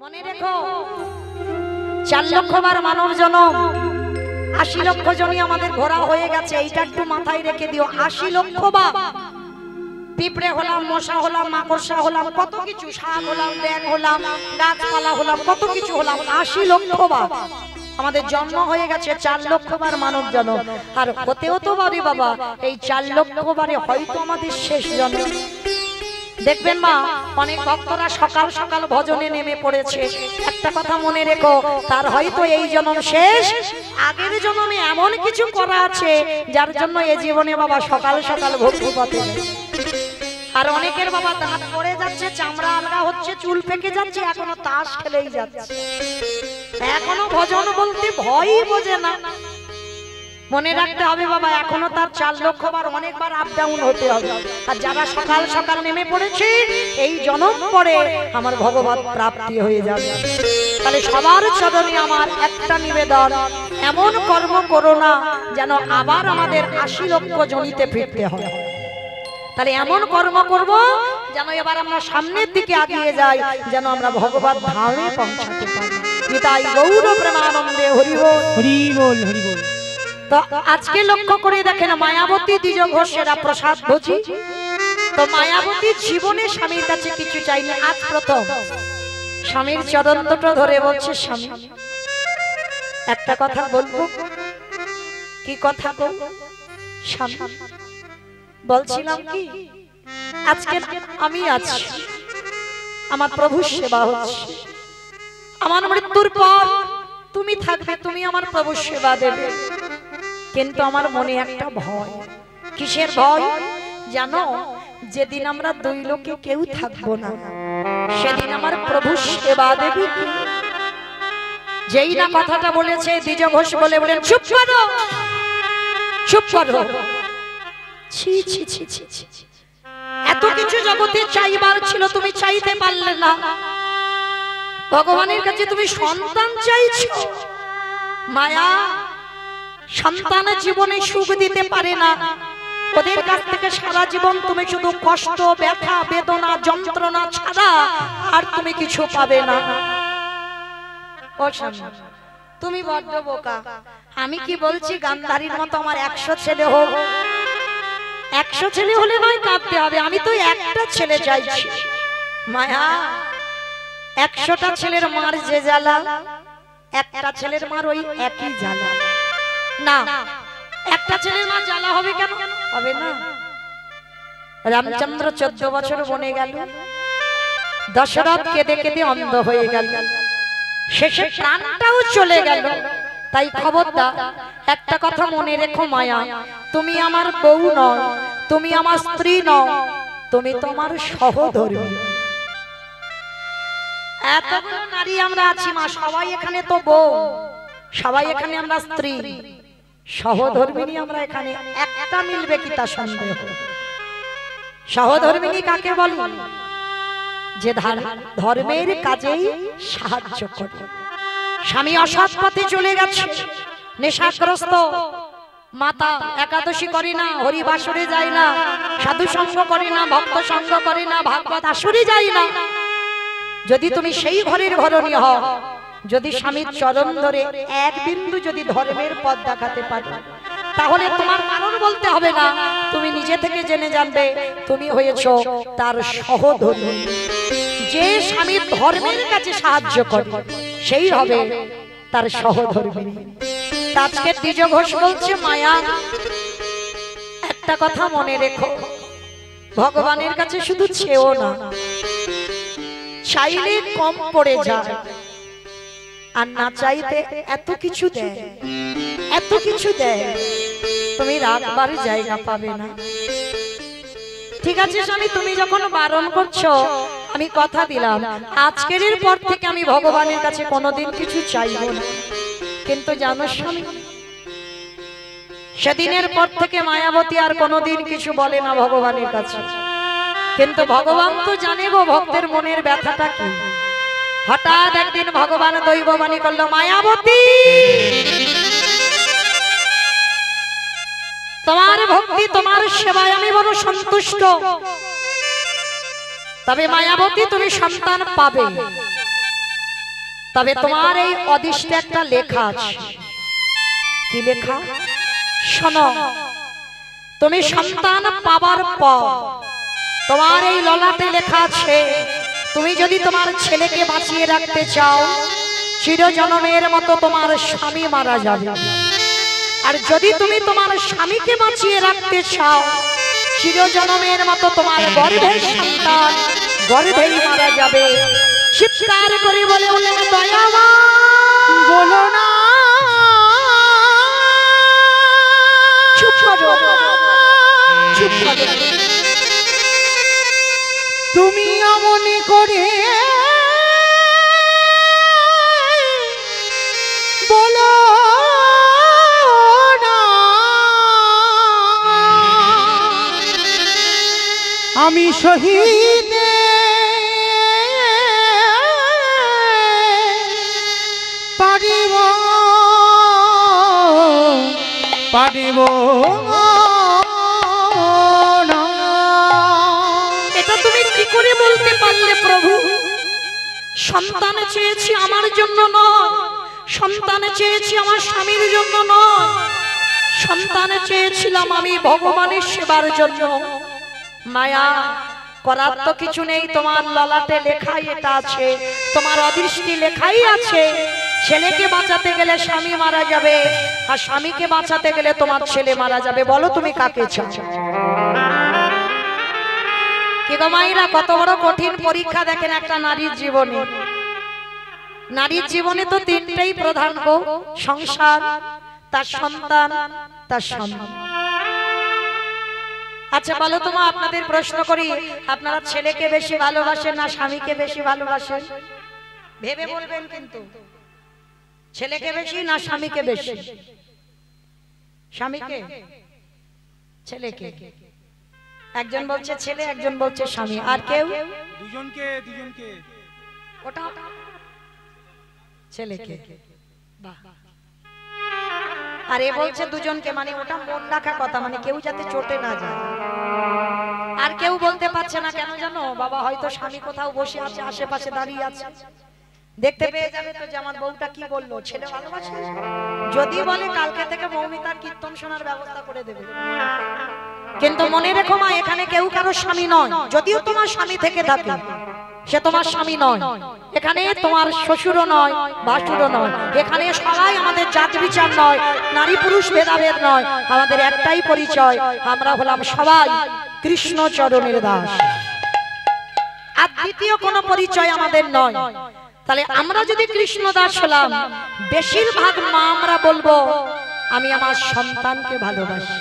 মনে রেখো 4 লক্ষ বার মানব জনম 80 লক্ষ জনই আমাদের ঘোরা হয়ে গেছে। এইটা একটু মাথায় রেখে দিও। 80 লক্ষ বার পিঁপড়ে হলাম, মশা হলাম, মাকড়সা হলাম, কত কিছু, সাপ হলাম, ব্যাঙ হলাম, গাছপালা হলাম, কত কিছু হলাম। 80 লক্ষ বার আমাদের জন্ম হয়ে গেছে। 4 লক্ষ বার মানব জনম। আর হতেও তো পারে বাবা এই 4 লক্ষ বারে হয়তো আমাদের শেষ জন্ম। দেখবেন মা, অনেক ভক্তরা সকাল সকাল ভজনে নেমে পড়েছে। একটা কথা মনে রেখো, তার হয়তো এই জন্ম শেষ, আগের জন্মে এমন কিছু করা আছে যার জন্য এই জীবনে বাবা সকাল সকাল ভক্তি পথে। আর অনেকের বাবা দাঁত পড়ে যাচ্ছে, চামড়া আলগা হচ্ছে, চুল পেকে যাচ্ছে, এখনো তাস খেলেই যাচ্ছে, এখনো ভজন বলতে ভয়ই বোঝে না। মনে রাখতে হবে বাবা, এখনো তার 4 লক্ষ বার অনেকবার আপ ডাউন হতে হবে। আর যারা সকাল সকাল নেমে পড়েছে এই জন্ম পরে আমার ভগবত প্রাপ্তি হয়ে যাবে। তাহলে সবার চরণে আমার একটা নিবেদন, এমন কর্ম করো না যেন আবার আমাদের 80 লক্ষ জনিতে ফিরতে হয়। তাহলে এমন কর্ম করব যেন এবার আমরা সামনের দিকে এগিয়ে যাই, যেন আমরা ভগবত ধামে পৌঁছাতে পারি। নিতাই গৌর প্রেমানন্দে হরি বল, হরি বল, হরি বল। তো আজকে লক্ষ্য করে দেখেন, মায়াবতী দ্বিজ ঘোষেরা প্রসাদ ভোজি। তো মায়াবতী জীবনে স্বামীর কাছে কিছু চাইনি, আজ প্রথম স্বামীর চরণ দুটো ধরে বলছে, স্বামী একটা কথা বলবো। কি কথা বলবো? স্বামী বলছিলাম কি, আজকে আমি আছি, আমার প্রভুর সেবা হচ্ছে, আমার মৃত্যুর পর তুমি থাকবে, তুমি আমার প্রভুর সেবা দেবে, কিন্তু আমার মনে একটা ভয়। কিসের ভয় জানো? যেদিন আমরা 2 লোকে কেউ থাকবো না, সেদিন আমার প্রভু সেবা দেবে কি? যেই না কথাটা বলেছে দ্বিজ ঘোষ বলে বলেন, চুপ করো, চুপ করো। ছি ছি ছি ছি ছি, এত কিছু জগতে চাইবার ছিল, তুমি চাইতে পারলে না। ভগবানের কাছে তুমি সন্তান চাইছো। মায়া সন্তানের জীবনে সুখ দিতে পারে না, ওদের কাছ থেকে সারা জীবন তুমি শুধু কষ্ট, ব্যথা, বেদনা, যন্ত্রণা ছাড়া আর তুমি কিছু পাবে না। ও স্বামী, তুমি বড্ড বোকা। আমি কি বলছি, গান্ধারীর মতো আমার 100 ছেলে হোক। 100 ছেলে হলে নয় কাঁদতে হবে, আমি তো একটা ছেলে চাইছি। মায়া 100টা ছেলের মার যে জ্বালা, একটা ছেলের মার ওই একই জ্বালা। না, একটা ছেলের মা জ্বালা হবে কেন? হবে না। রামচন্দ্র 14 বছর বনে গেল, দশরথ কেঁদে কেঁদে অন্ধ হয়ে গেল, শেষে প্রাণটাও চলে গেল। তাই খবরদার একটা কথা মনে রেখো মায়া, তুমি আমার বউ নও, তুমি আমার স্ত্রী নও, তুমি তোমার সহধর্মী। এতগুলো নারী আমরা আছি মা, সবাই এখানে তো বউ, সবাই এখানে আমরা স্ত্রী, সহধর্মিনী আমরা এখানে। একটা মিলবে কি তা সন্দেহ। সহধর্মিনী কাকে বলে? যে ধর্মের কাজেই সাহায্য করে। স্বামী অসৎ পথে চলে গেছে, নেশাগ্রস্ত, মাতা একাদশী করে না, হরি বাসরে যায় না, সাধু সঙ্গ করে না, ভক্ত সঙ্গ করে না, ভাগবত আসরে যায় না। যদি তুমি সেই ঘরের ঘরণী হও, যদি স্বামীর চরণ ধরে এক বিন্দু যদি ধর্মের পথ দেখাতে পারো, তাহলে তোমার কারণ বলতে হবে না, তুমি নিজে থেকে জেনে জানবে তুমি হয়েছো তার সহধর্মী। যে স্বামীর ধর্মের কাছে সাহায্য করে সেই হবে তার সহধর্মী। আজকে দ্বিজ ঘোষ বলছে, মায়া একটা কথা মনে রেখো, ভগবানের কাছে শুধু চেও না, চাইলে কম পড়ে যায়, আর না চাইতে এত কিছু দেয়, এত কিছু দেয়, তুমি রাখবার জায়গা পাবে না। ঠিক আছে স্বামী, তুমি যখন বারণ করছো, আমি কথা দিলাম আজকের পর থেকে আমি ভগবানের কাছে কোনোদিন কিছু চাইব না। কিন্তু জানো স্বামী, সেদিনের পর থেকে মায়াবতী আর কোনোদিন কিছু বলে না ভগবানের কাছে। কিন্তু ভগবান তো জানে গো ভক্তের মনের ব্যথাটা কি। হঠাৎ একদিন ভগবান দৈববাণী করলো, মায়াবতী তোমার ভক্তি, তোমার সেবায় আমি বড় সন্তুষ্ট, তবে মায়াবতী তুমি সন্তান পাবে। তবে তোমার এই অদিষ্টে একটা লেখা আছে। কি লেখা? শোনো, তুমি সন্তান পাবার পর তোমার এই ললাটে লেখা আছে, তুমি যদি তোমার ছেলেকে বাঁচিয়ে রাখতে চাও, চিরজন্মের মতো তোমার স্বামী মারা যাবে। আর যদি তুমি তোমার স্বামীকে বাঁচিয়ে রাখতে চাও, চিরজন্মের মতো তোমার গর্ভের সন্তান গর্ভেই মারা যাবে। চিৎকার করে বলে বলে দয়াময় বলো না, চুপ করো, চুপ করো। তুমি এমনি করে বলো না, আমি শহীদ পারিব পারিব না। এটা তুমি কি করে বলতে পারলে প্রভু? সন্তান চেয়েছি আমার জন্য নয়, সন্তান চেয়েছি আমার স্বামীর জন্য নয়, সন্তান চেয়েছিলাম আমি ভগবানের সেবার জন্য। মায়া করার তো কিছু নেই, তোমার ললাটে লেখাই এটা আছে, তোমার অদৃষ্টি লেখাই আছে। ছেলেকে বাঁচাতে গেলে স্বামী মারা যাবে, আর স্বামীকে বাঁচাতে গেলে তোমার ছেলে মারা যাবে। বলো তুমি কাকে চাও? কি গো মায়েরা, কত বড় কঠিন পরীক্ষা দেখেন একটা নারীর জীবনে। নারীর জীবনে তো তিনটেই প্রধান গো, সংসার, তার সন্তান, তার স্বামী। আচ্ছা বলো তোমা, আপনাদের প্রশ্ন করি, আপনারা ছেলেকে বেশি ভালোবাসেন না স্বামীকে বেশি ভালোবাসেন? ভেবে বলবেন কিন্তু। ছেলেকে বেশি না স্বামীকে বেশি? স্বামীকে? ছেলেকে? একজন বলছে ছেলে, একজন বলছে স্বামী, আর কেউ? দুজনকে দুজনকে। ওটা ছেলেকে। বাহ। আর এ বলছে দুজনকে, মানে ওটা মন রাখা কথা, মানে কেউ যাতে চটে না যায়। আর কেউ বলতে পারছে না, কেন জানো? বাবা হয়তো স্বামী কোথাও বসে আছে, আশেপাশে দাঁড়িয়ে আছে, দেখতে পেয়ে যাবে তো যে আমার বউটা কি বললো, ছেলে ভালোবাসে। যদি বলে কালকে থেকে মৌমিতার কীর্তন শোনার ব্যবস্থা করে দেবে। কিন্তু মনে রেখো মা, এখানে কেউ কারো স্বামী নয়। যদিও তোমার স্বামী থেকে থাকে, সে তোমার স্বামী নয়। এখানে তোমার শ্বশুরও নয়, ভাসুরও নয়। এখানে সবাই আমাদের জাত বিচার নয়, নারী পুরুষ ভেদাভেদ নয়। আমাদের একটাই পরিচয়, আমরা হলাম সবাই কৃষ্ণ চরণের দাস। আর দ্বিতীয় কোনো পরিচয় আমাদের নয়। তাহলে আমরা যদি কৃষ্ণ দাস হলাম, বেশিরভাগ মা আমরা বলবো আমি আমার সন্তানকে ভালোবাসি।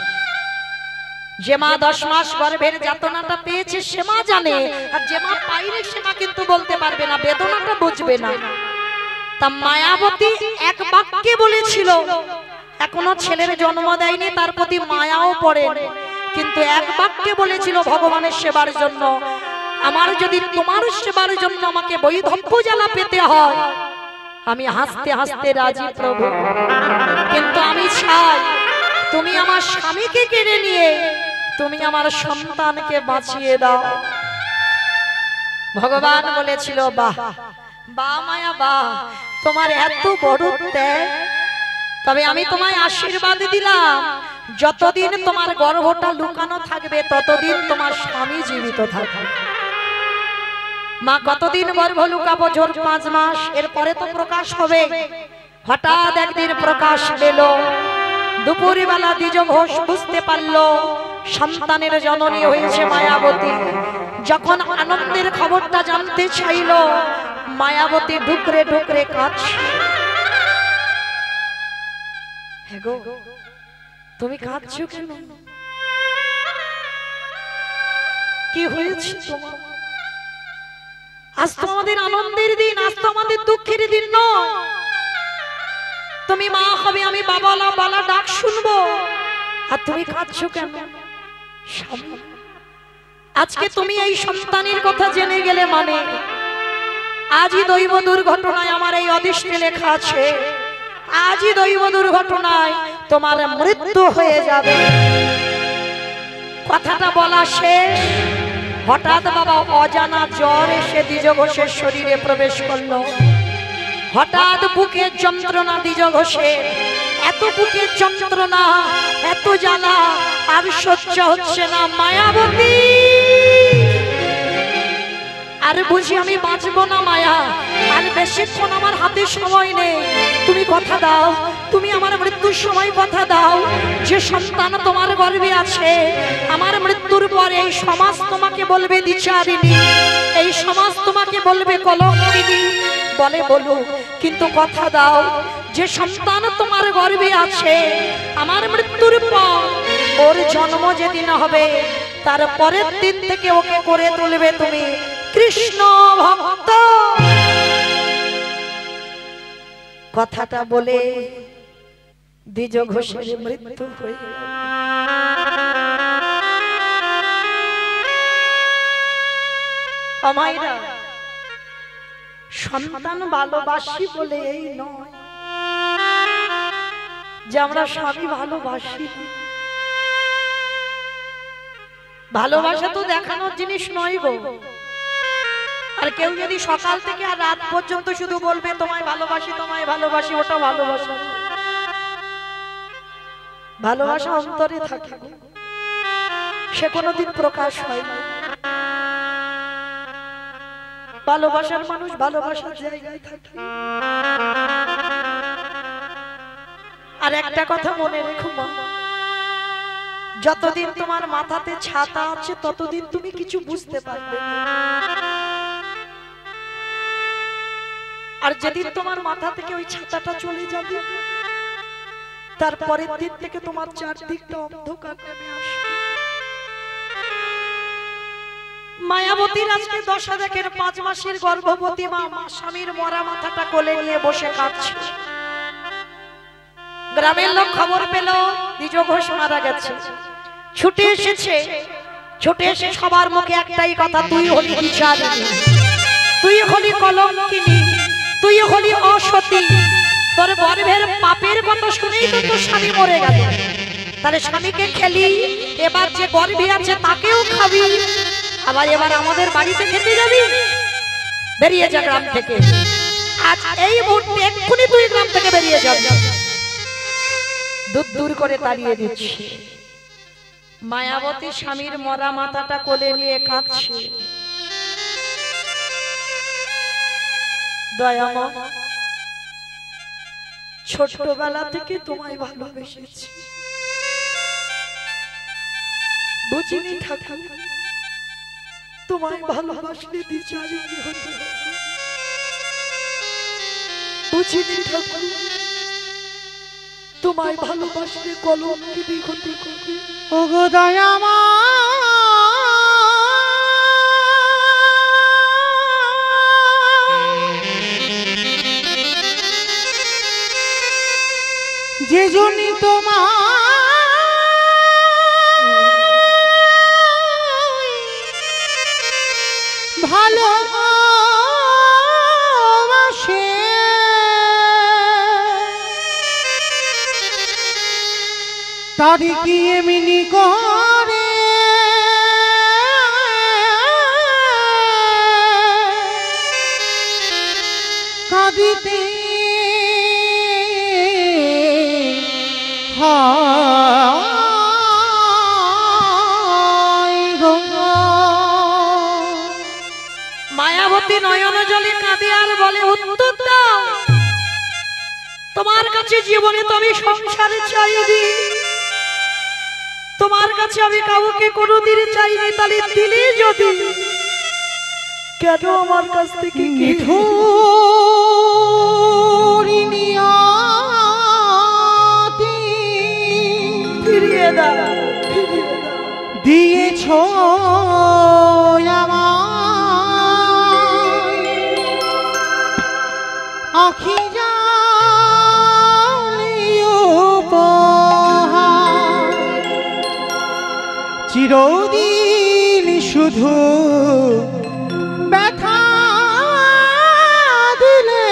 যে মা 10 মাস গর্ভের যাতনাটা পেয়েছে সে মা জানে, আর যে মা পায়নি সে মা কিন্তু বলতে পারবে না, বেদনাটা বুঝবে না। তা মায়াবতী এক বাক্যে বলেছিল, এখনো ছেলের জন্ম দেয়নি, তার প্রতি মায়াও পড়ে, কিন্তু এক বাক্যে বলেছিল ভগবানের সেবার জন্য, আমার যদি তোমার সেবার জন্য আমাকে বৈধব্য জ্বালা পেতে হয়, আমি হাসতে হাসতে রাজি প্রভু। কিন্তু আমি চাই তুমি আমার স্বামীকে কেড়ে নিয়ে তুমি আমার সন্তানকে বাঁচিয়ে দাও। ভগবান বলেছিল, বাহ বাহ মায়া বাহ, তোমার এত বড় ত্যাগ। তবে আমি তোমায় আশীর্বাদ দিলাম, যতদিন তোমার গর্ভটা লুকানো থাকবে ততদিন তোমার স্বামী জীবিত থাকবে। মা কতদিন গর্ভ লুকাবো? জোর 5 মাস, এরপরে তো প্রকাশ হবে। হঠাৎ একদিন প্রকাশ পেল। দুপুরবেলা দ্বিজ ঘোষ বুঝতে পারলো সন্তানের জননী হয়েছে মায়াবতী। যখন আনন্দের খবরটা জানতে চাইল, মায়াবতী ঢুকরে ঢুকরে কাঁদছে। হ্যাঁ গো, তুমি কাঁদছো কেন? কি হয়েছে তোমার? আজ তো আমাদের আনন্দের দিন, আজ তো আমাদের দুঃখের দিন নয়। তুমি মা হবে, আমি বাবালা বালা ডাক শুনবো, আর তুমি কাঁদছো কেন? আজকে তুমি এই সন্তানের কথা জেনে গেলে মানে আজই দৈব দুর্ঘটনায় আমার এই অদৃষ্টে লেখা আছে, আজই দৈব দুর্ঘটনায় তোমার মৃত্যু হয়ে যাবে। কথাটা বলা শেষ, হঠাৎ বাবা অজানা জ্বর এসে দ্বিজ ঘোষের শরীরে প্রবেশ করলো। হঠাৎ বুকের যন্ত্রণা দ্বিজ ঘোষের, এত বুকের যন্ত্রণা, এত জ্বালা আর সহ্য হচ্ছে না। মায়াবতী, আর বুঝি আমি বাঁচবো না মায়া, আর বেশিক্ষণ আমার হাতে সময় নেই। তুমি কথা দাও, তুমি আমার মৃত্যুর সময় কথা দাও, যে সন্তান তোমার গর্ভে আছে, আমার মৃত্যুর পর এই সমাজ তোমাকে বলবে দ্বিচারিণী, এই সমাজ তোমাকে বলবে কলঙ্কিনী। বলে বলো, কিন্তু কথা দাও, যে সন্তান তোমার গর্ভে আছে, আমার মৃত্যুর পর ওর জন্ম যেদিন হবে, তার পরের দিন থেকে ওকে করে তুলবে তুমি কৃষ্ণ ভক্ত। কথাটা বলে দ্বিজ ঘোষের মৃত্যু হয়ে গেল। আমায়রা সন্তান ভালোবাসি বলে এই নয় যে আমরা স্বামী ভালোবাসি। ভালোবাসা তো দেখানোর জিনিস নয় গো। আর কেউ যদি সকাল থেকে আর রাত পর্যন্ত শুধু বলবে তোমায় ভালোবাসি তোমায় ভালোবাসি, ওটা ভালোবাসা। ভালোবাসা অন্তরে থাকে, সে কোনোদিন প্রকাশ হয় না। ভালোবাসার মানুষ ভালোবাসার জায়গায় থাকে। আর একটা কথা মনে রেখো মা, যতদিন তোমার মাথাতে ছাতা আছে ততদিন তুমি কিছু বুঝতে পারবে না। আর যেদিন তোমার মাথা থেকে ওই ছাতাটা চলে যাবে, তারপরের দিন থেকে তোমার চারদিকটা অন্ধকার নেমে আসবে। মায়াবতীর আজকে দশা দেখেন, 5 মাসের গর্ভবতী মা স্বামীর মরা মাথাটা কোলে নিয়ে বসে কাঁদছে। গ্রামের লোক খবর পেল দ্বিজ ঘোষ মারা গেছে, ছুটে এসেছে। ছুটে এসে সবার মুখে একটাই কথা, তুই হলি বিচারিণী, তুই হলি কলঙ্কিনী, তুই হলি অসতী। তোর গর্ভের পাপের কথা শুনেই তো তোর স্বামী মরে গেল, তাহলে স্বামীকে খেলি, এবার যে গর্ভে আছে তাকেও খাবি, আবার এবার আমাদের বাড়িতে খেতে যাবি। বেরিয়ে যা গ্রাম থেকে, আজ এই মুহূর্তে এক্ষুনি তুই গ্রাম থেকে বেরিয়ে যাবি। দূর দূর করে তাড়িয়ে দিচ্ছি। মায়াবতী স্বামীর মরা মাথাটা কোলে নিয়ে কাঁদছে। দয়াময়, ছোটবেলা থেকে তোমায় ভালোবেসেছি, বুঝিনি ঠাকুর তোমায় ভালোবাসলে দ্বিচারিণী হতো। বুঝিনি ঠাকুর তোমায় ভালোবাসলে কলঙ্কিনী হতে করবে। ওগো দয়াময়, যে জন্য তোমার ভালোবাসে, তারি কি এমনি করে কাঁদিতে মায়াবতী নয়ন জলে কাঁদে আর বলে, উত্তর দাও, তোমার কাছে জীবনে তো আমি সংসারে চাইনি, তোমার কাছে আমি কাউকে কোনোদিন চাইনি, তাহলে দিলে যদি কেন আমার কাছ থেকে ফিরিয়ে দাও, দিয়েছ আখি চিরদিন শুধু ব্যথা দিলে,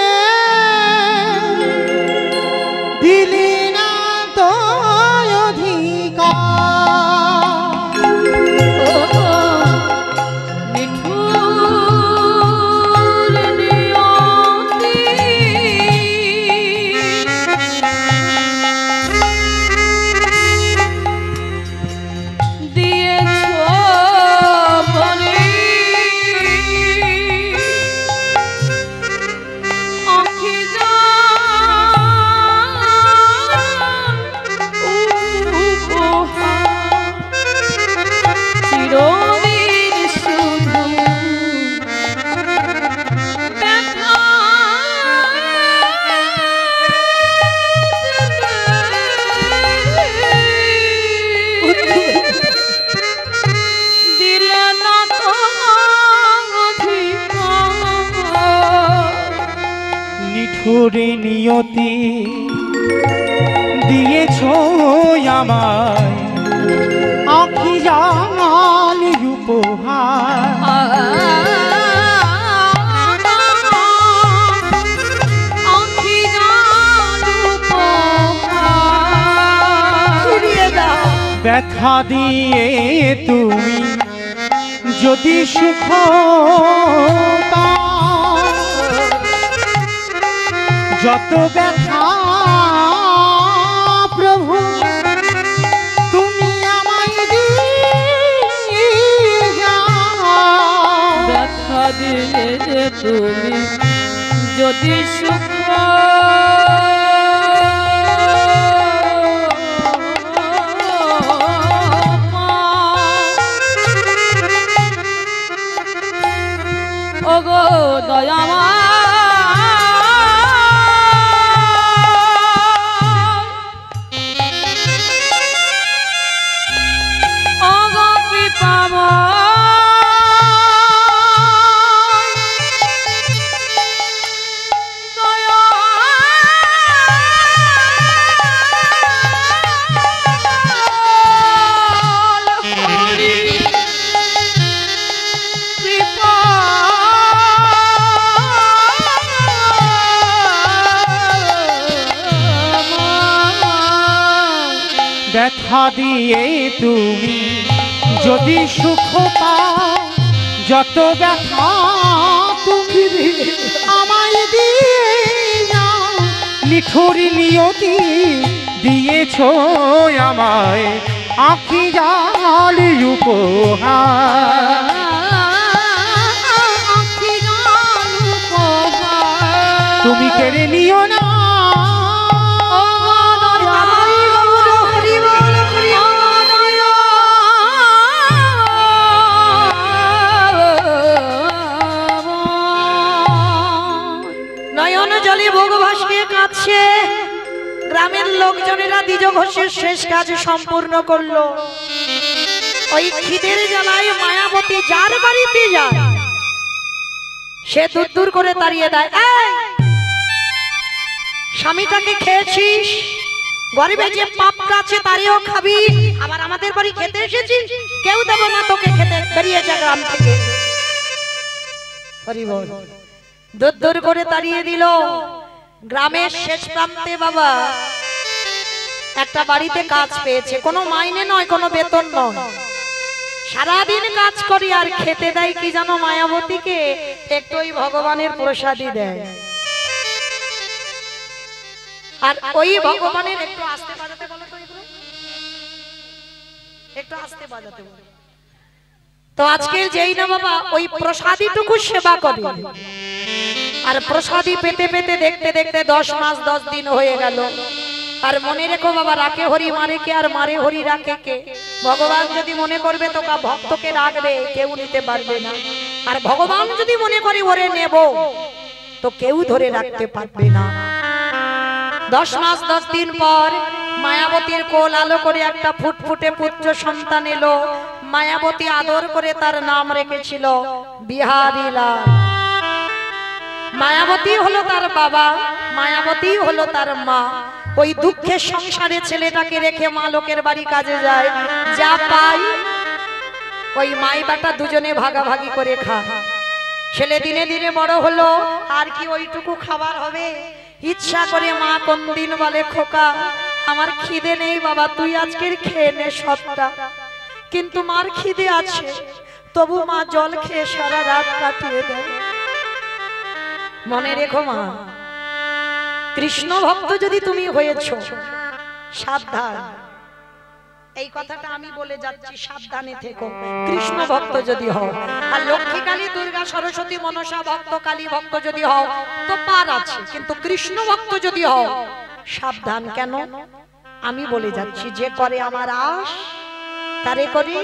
দিলি না তো অধিকার। নিঠুরে নিয়তি দিয়েছ আমায় আখি জাল উপহার। ব্যথা দিয়ে তুমি যদি সুখ পাও, যত ব্যথা প্রভু তুমি আমায় দিয়ে যাও। ব্যথা দিয়ে তুমি যদি সুখ ওগো দয়াময়, ওগো কৃপাময়, দয়াল হরি কৃপা ব্যথা দিয়ে তুমি যদি সুখ পাও, যত ব্যথা তুমি আমায় দিয়ে যাও। নিঠুর নিয়তি দিয়েছ আমায় আখি জাল উপহার। তুমি কেড়ে নিও না গ্রামের লোকজনেরা দ্বিজ ঘোষের শেষ কাজ সম্পূর্ণ করলো। ওই খিদের জ্বালায় মায়াবতী যার বাড়িতে যায় সে দূর দূর করে তাড়িয়ে দেয়, এই স্বামীটাকে খেয়েছিস, গরিবে যে পাপটা আছে তারিও খাবি, আবার আমাদের বাড়ি খেতে এসেছিস, কেউ দেব না তোকে খেতে, বেরিয়ে যা গ্রাম থেকে। দূর দূর করে তাড়িয়ে দিল। গ্রামের শেষ প্রান্তে বাবা একটা বাড়িতে কাজ পেয়েছে, কোনো মাইনে নয়, কোনো বেতন নয়, সারাদিন কাজ করি আর খেতে দেয় কি জানো মায়াবতীকে একটু ওই ভগবানের প্রসাদই দেয়। আর ওই ভগবানের একটু আস্তে বাজাতে বলো তো, এগুলো একটু আস্তে বাজাতে বলো তো। আজকের যেই না বাবা ওই প্রসাদীটুকু সেবা করে, আর প্রসাদী পেতে পেতে দেখতে দেখতে 10 মাস 10 দিন হয়ে গেল। আর মনে রেখো বাবা, রাখে হরি মারে কে, আর মারে হরি রাখে কে। ভগবান যদি মনে করবে তোকা ভক্তকে রাখবে, কেউ নিতে পারবে না। আর ভগবান যদি মনে করে ওরে নেব, তো কেউ ধরে রাখতে পারবে না। 10 মাস 10 দিন পর মায়াবতীর কোল আলো করে একটা ফুটফুটে পুত্র সন্তান এলো। মায়াবতী আদর করে তার নাম রেখেছিল বিহারীলাল। মায়াবতী হলো তার বাবা, মায়াবতী হলো তার মা। ওই দুঃখের সংসারে ছেলেটাকে রেখে মা লোকের বাড়ি কাজে যায়, যা পাই ওই মাই বাটা দুজনে ভাগাভাগি করে খায়। ছেলে দিনে দিনে বড় হলো, আর কি ওইটুকু খাবার হবে? ইচ্ছা করে মা কোন দিন বলে, খোকা আমার খিদে নেই বাবা, তুই আজকের খেয়ে নে সবটা। কিন্তু মার খিদে আছে, তবু মা জল খেয়ে সারা রাত কাটিয়ে দেয়। মনে রেখো মা, কৃষ্ণ ভক্ত যদি তুমি হয়েছো, সাবধান। এই কথাটা আমি বলে যাচ্ছি, সাবধানে থেকো। কৃষ্ণ ভক্ত যদি হও, আর লক্ষ্মী কালী দুর্গা সরস্বতী মনসা ভক্ত কালী ভক্ত যদি হও তো পার আছে, কিন্তু কৃষ্ণ ভক্ত যদি হও সাবধান। কেন আমি বলে যাচ্ছি, যে করে আমার আশ তারে করি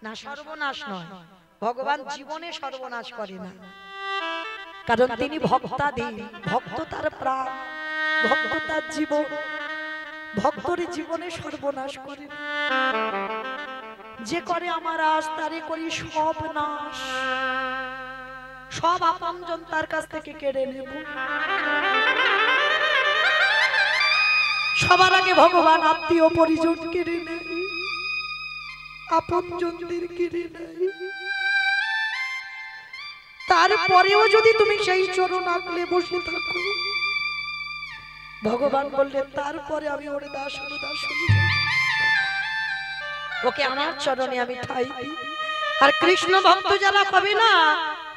না সর্বনাশ নয়। ভগবান জীবনে সর্বনাশ করে না, কারণ তিনি ভক্তাধীন। ভক্ত তার প্রাণ, ভক্ত তার জীবন, ভক্তর জীবনে সর্বনাশ করে না। যে করে আমার আশ তারে করি সব নাশ। সব আপনজন তার কাছ থেকে কেড়ে নেব। সবার আগে ভগবান আত্মীয় পরিজন কেড়ে নেয়, আপনজনদের কেড়ে নেয়। তারপরেও যদি তুমি সেই চরণ আঁকলে বসে থাকো, ভগবান বললেন তারপরে আমি ওরে দাস ওকে আমার চরণে আমি ঠাই দিই। আর কৃষ্ণ ভক্ত যারা পাবে না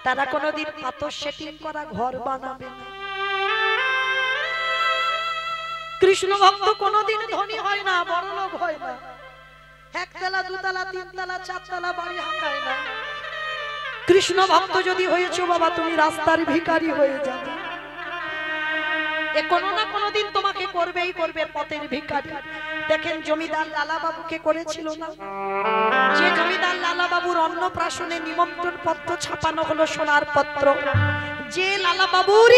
তারা কোনোদিন পাথর সেটিং করা ঘর বানাবে না। কৃষ্ণ ভক্ত কোনোদিন ধনী হয় না, বড় লোক হয় না, একতলা দুতলা তিনতলা চারতলা বাড়ি হাঁকায় না। কৃষ্ণ ভক্ত যদি হয়েছো বাবা, তুমি রাস্তার ভিখারি হয়ে যাবে। এ কোনো না কোনোদিন তোমাকে করবেই করবে পথের ভিখারি। দেখেন জমিদার লালা বাবুকে করেছিল না? যে জমিদার লালা বাবুর অন্নপ্রাশনে নিমন্ত্রণ পত্র ছাপানো হলো সোনার পত্র, যে লালা বাবুর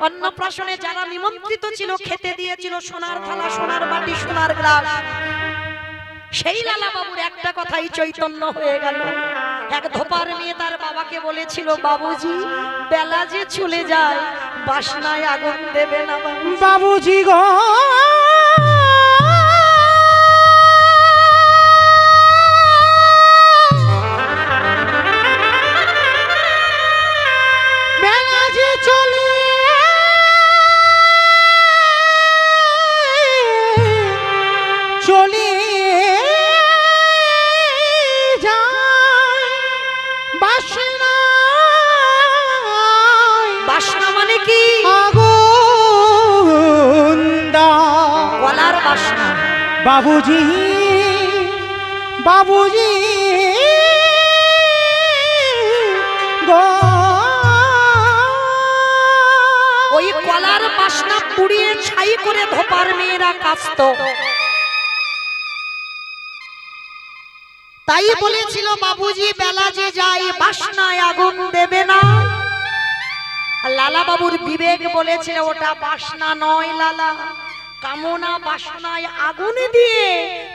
অন্নপ্রাশনে যারা নিমন্ত্রিত ছিল খেতে দিয়েছিল সোনার থালা, সোনার বাটি, সোনার গ্লাস, সেই লালা বাবুর একটা কথাই চৈতন্য হয়ে গেল। এক ধোপার মেয়ে তার বাবাকে বলেছিল, বাবুজি বেলা যে চলে যায়, বাসনায় আগুন দেবে না বাবুজি গো। বেলা যে চলে চলে বাসনা মানে কি? আগুন গলার বাসনা। বাবুজি বাবুজি গো, ওই গলার বাসনা পুড়িয়ে ছাই করে ধোপার মেয়েরা কাঁচত। তাই বলেছিল বাবুজি বেলা যে যায়, বাসনায় আগুন দেবে না। লালা বাবুর বিবেক বলেছিল ওটা বাসনা নয় লালা, কামনা বাসনায় আগুন দিয়ে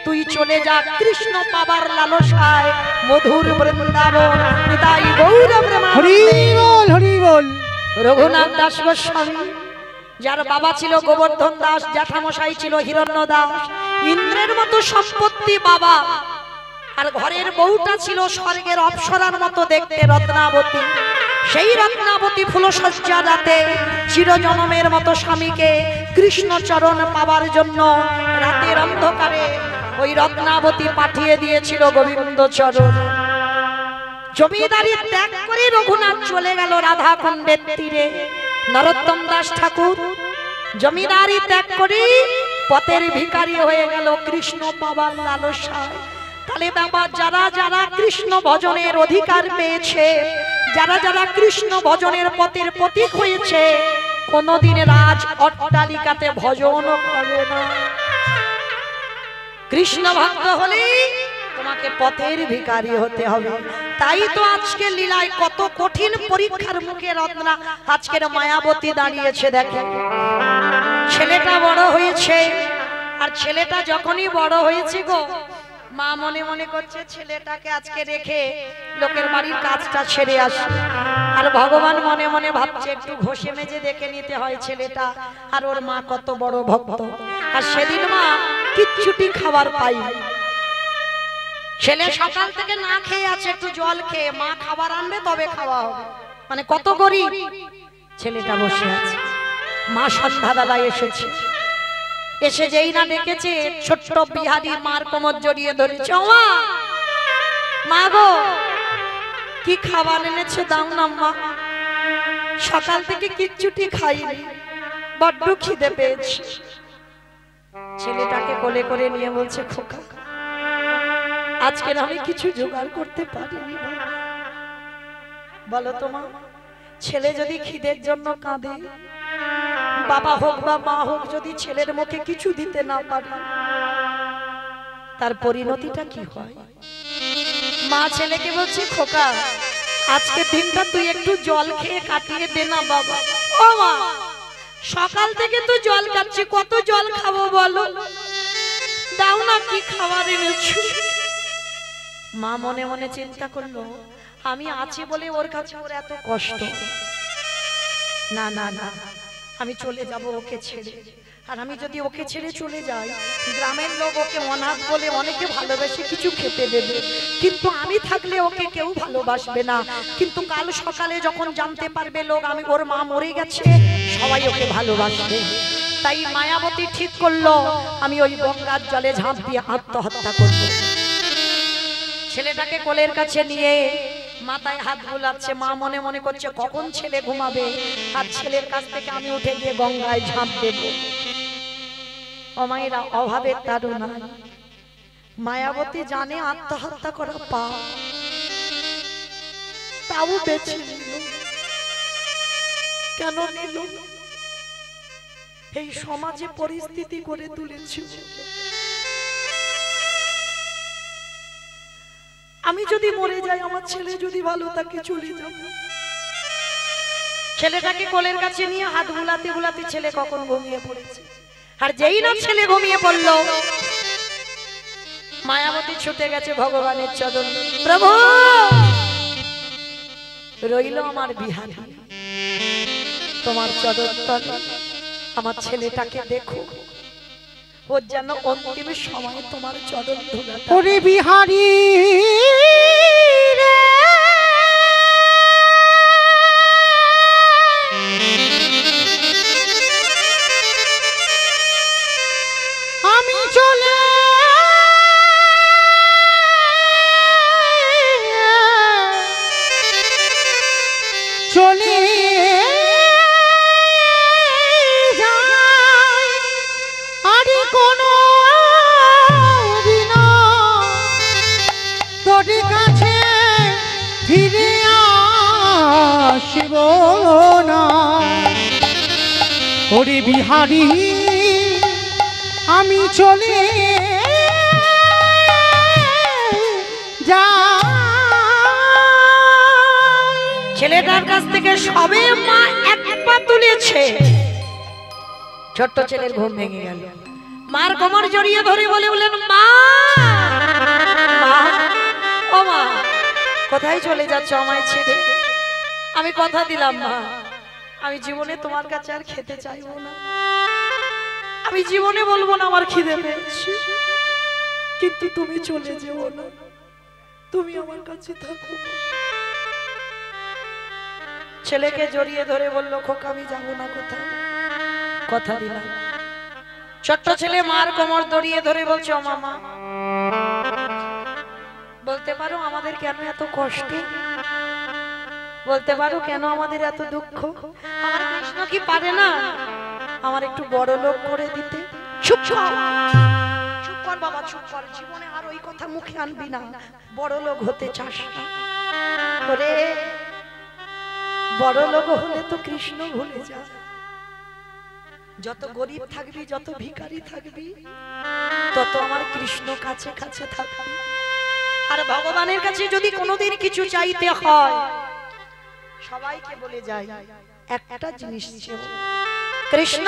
তুই চলে যা কৃষ্ণ পাবার লালসায় মধুর বৃন্দাবন। তাই গৌর হরি বল হরি বল। রঘুনাথ দাস গোস্বামী, যার বাবা ছিল গোবর্ধন দাস, জ্যাঠামশাই ছিল হিরণ্য দাস, ইন্দ্রের মতো সম্পত্তি বাবা, আর ঘরের বউটা ছিল স্বর্গের অপ্সরার মতো দেখতে রত্নাবতী। সেই রত্নাবতী ফুলসজ্জা রাতে চিরজনমের মতো স্বামীকে কৃষ্ণ চরণ পাবার জন্য রাতের অন্ধকারে ওই রত্নাবতী পাঠিয়ে দিয়েছিল গোবিন্দ চরণ। জমিদারি ত্যাগ করে রঘুনাথ চলে গেল রাধা কুণ্ডের তীরে। নরোত্তম দাস ঠাকুর জমিদারি ত্যাগ করে পথের ভিখারি হয়ে গেল কৃষ্ণ পাবার লালসায়। তাহলে বাবা, যারা যারা কৃষ্ণ ভজনের অধিকার পেয়েছে, যারা যারা কৃষ্ণ ভজনের পথের প্রতীক হয়েছে, কোনদিন রাজ অট্টালিকাতে ভজন করে না। কৃষ্ণ ভক্ত হলে তোমাকে পথের ভিখারি হতে হবে। তাই তো আজকে লীলায় কত কঠিন পরীক্ষার মুখে রত্না আজকের মায়াবতী দাঁড়িয়েছে। দেখেন, ছেলেটা বড় হয়েছে, আর ছেলেটা যখনই বড় হয়েছে গো, মা মনে মনে করছে ছেলেটাকে আজকে রেখে লোকের বাড়ির কাজটা ছেড়ে আসে। আর ভগবান মনে মনে ভাবছে একটু ঘষে মেজে দেখে নিতে হয় ছেলেটা আর ওর মা কত বড় ভক্ত। আর সেদিন মা কিচ্ছুটি খাবার পাই, ছেলে সকাল থেকে না খেয়ে আছে, একটু জল খেয়ে, মা খাবার আনবে তবে খাওয়া হবে। মানে কত গরিব। ছেলেটা বসে আছে, মা সন্ধ্যাবেলায় এসেছে, এসে যেই না দেখেছে ছোট্ট বিহারি মার কোমর জড়িয়ে ধরেছে। মা গো, কি খাবার এনেছে দাও না মা, সকাল থেকে কিচ্ছুটি খাইনি, বড্ড খিদে পেয়েছে। ছেলেটাকে কোলে করে নিয়ে বলছে, খোকা আজকে আমি কিছু জোগাড় করতে পারিনি। বলো তো মা, ছেলে যদি খিদের জন্য কাঁদে, বাবা হোক বা মা হোক, যদি ছেলের মুখে কিছু দিতে না পারে, তার পরিণতিটা কি হয়? মা ছেলেকে বলছে, খোকা আজকে দিনটা তুই একটু জল খেয়ে কাটিয়ে দে না বাবা। ও মা, সকাল থেকে তো জল খাচ্ছি, কত জল খাবো বলো, দাও না কি খাবার এনেছো। মা মনে মনে চিন্তা করলো, আমি আছি বলে ওর কাছে ওর এত কষ্ট। না না না, আমি চলে যাব ওকে ছেড়ে। আর আমি যদি ওকে ছেড়ে চলে যাই, গ্রামের লোক ওকে অনাথ বলে অনেকে ভালোবেসে কিছু খেতে দেবে, কিন্তু আমি থাকলে ওকে কেউ ভালোবাসবে না। কিন্তু কাল সকালে যখন জানতে পারবে লোক আমি ওর মা মরে গেছে, সবাই ওকে ভালোবাসবে। তাই মায়াবতী ঠিক করলো আমি ওই গঙ্গার জলে ঝাঁপ দিয়ে আত্মহত্যা করব। ছেলেটাকে কোলের কাছে নিয়ে মাথায় হাত বুলাচ্ছে, মা মনে মনে করছে কখন ছেলে ঘুমাবে আর ছেলের কাছ থেকে আমি উঠে গিয়ে গঙ্গায় ঝাঁপ দেব। ও মায়েরা, অভাবের তাড়না, মায়াবতী জানে আত্মহত্যা করা পাপ, তাও বেছে নিল। কেন নিল? এই সমাজে পরিস্থিতি করে তুলেছিল। আমি যদি মরে যাই, আমার ছেলে যদি ভালো থাকে, চলে যাব। ছেলেটাকে কোলের কাছে নিয়ে হাত বুলাতে বুলাতে ছেলে কখন ঘুমিয়ে পড়েছে। আর যেই না ছেলে ঘুমিয়ে পড়ল, মায়াবতী ছুটে গেছে ভগবানের চরণ। প্রভু, রইল আমার বিহারী, তোমার চরণ তলে আমার ছেলেটাকে দেখো, ওর যেন অন্তিম সময় তোমার চরণ ধুলা। ওরে বিহারী রে, আমি চলে চলে যাই, আরে কোনো দিন তোর কাছে ফিরে আসব না। ওরে বিহারী, আমি চলে যাই। ছেলেটার কাছ থেকে সবে মা এক পা তুলেছে, ছোট্ট ছেলের ঘুম ভেঙে গেল। মার কোমর জড়িয়ে ধরে বলে বলেন, মা, মা, ও মা, কোথায় চলে যাচ্ছ আমায় ছেড়ে? আমি কথা দিলাম মা, আমি জীবনে তোমার কাছে আর খেতে চাইবো না। আমি জীবনে বলবো না আমার খিদে পেয়েছে, কিন্তু তুমি চলে যেও না, তুমি আমার কাছে থাকো। ছেলেকে জড়িয়ে ধরে বলল, খোকা আমি যাবো না কোথাও, কথা দিলাম। ছোট্ট ছেলে মার কোমর জড়িয়ে ধরে বলছে, ও মামা, বলতে পারো আমাদের কেন এত কষ্ট? বলতে পারো কেন আমাদের এত দুঃখ? আমার কৃষ্ণ কি পারে না আমার একটু বড় লোক করে দিতে? চুপ কর, চুপ কর বাবা, চুপ কর। জীবনে আর ওই কথা মুখে আনবি না, বড় লোক হতে চাস না। ওরে, বড় লোক হলে তো কৃষ্ণ ভুলে যা। যত গরিব থাকবি, যত ভিখারি থাকবি, তত আমার কৃষ্ণ কাছে কাছে থাকবি। আর ভগবানের কাছে যদি কোনোদিন কিছু চাইতে হয়, সবাইকে বলে যাই একটা জিনিস চেও, কৃষ্ণ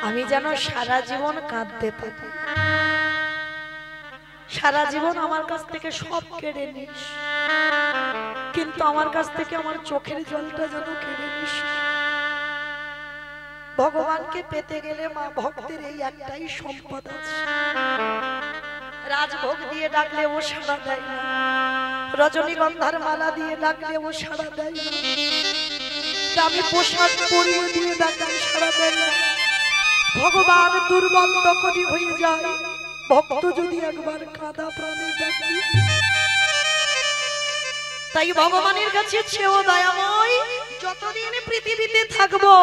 আমি যেন সারা জীবন কাঁদতে পারি, সারা জীবন আমার কাছ থেকে সব কেড়ে নিস, কিন্তু আমার কাছ থেকে আমার চোখের জলটা যেন কেড়ে নিস। ভগবানকে পেতে গেলে মা ভক্তের এই একটাই সম্পদ আছে, রাজভোগ দিয়ে ডাকলে ও সাড়া দেয় না, রজনীগন্ধার মালা দিয়ে ডাকলে ও সাড়া দেয় না, দামি পোশাক পরিয়ে দিয়ে ডাকলে সাড়া দেয় না। ভগবান দুর্বল তখনই হয়ে যায় ভক্ত যদি একবার কাঁদা প্রাণে ডাকে। তাই ভগবানের কাছে চেয়েও দয়াময়, যতদিন পৃথিবীতে থাকবো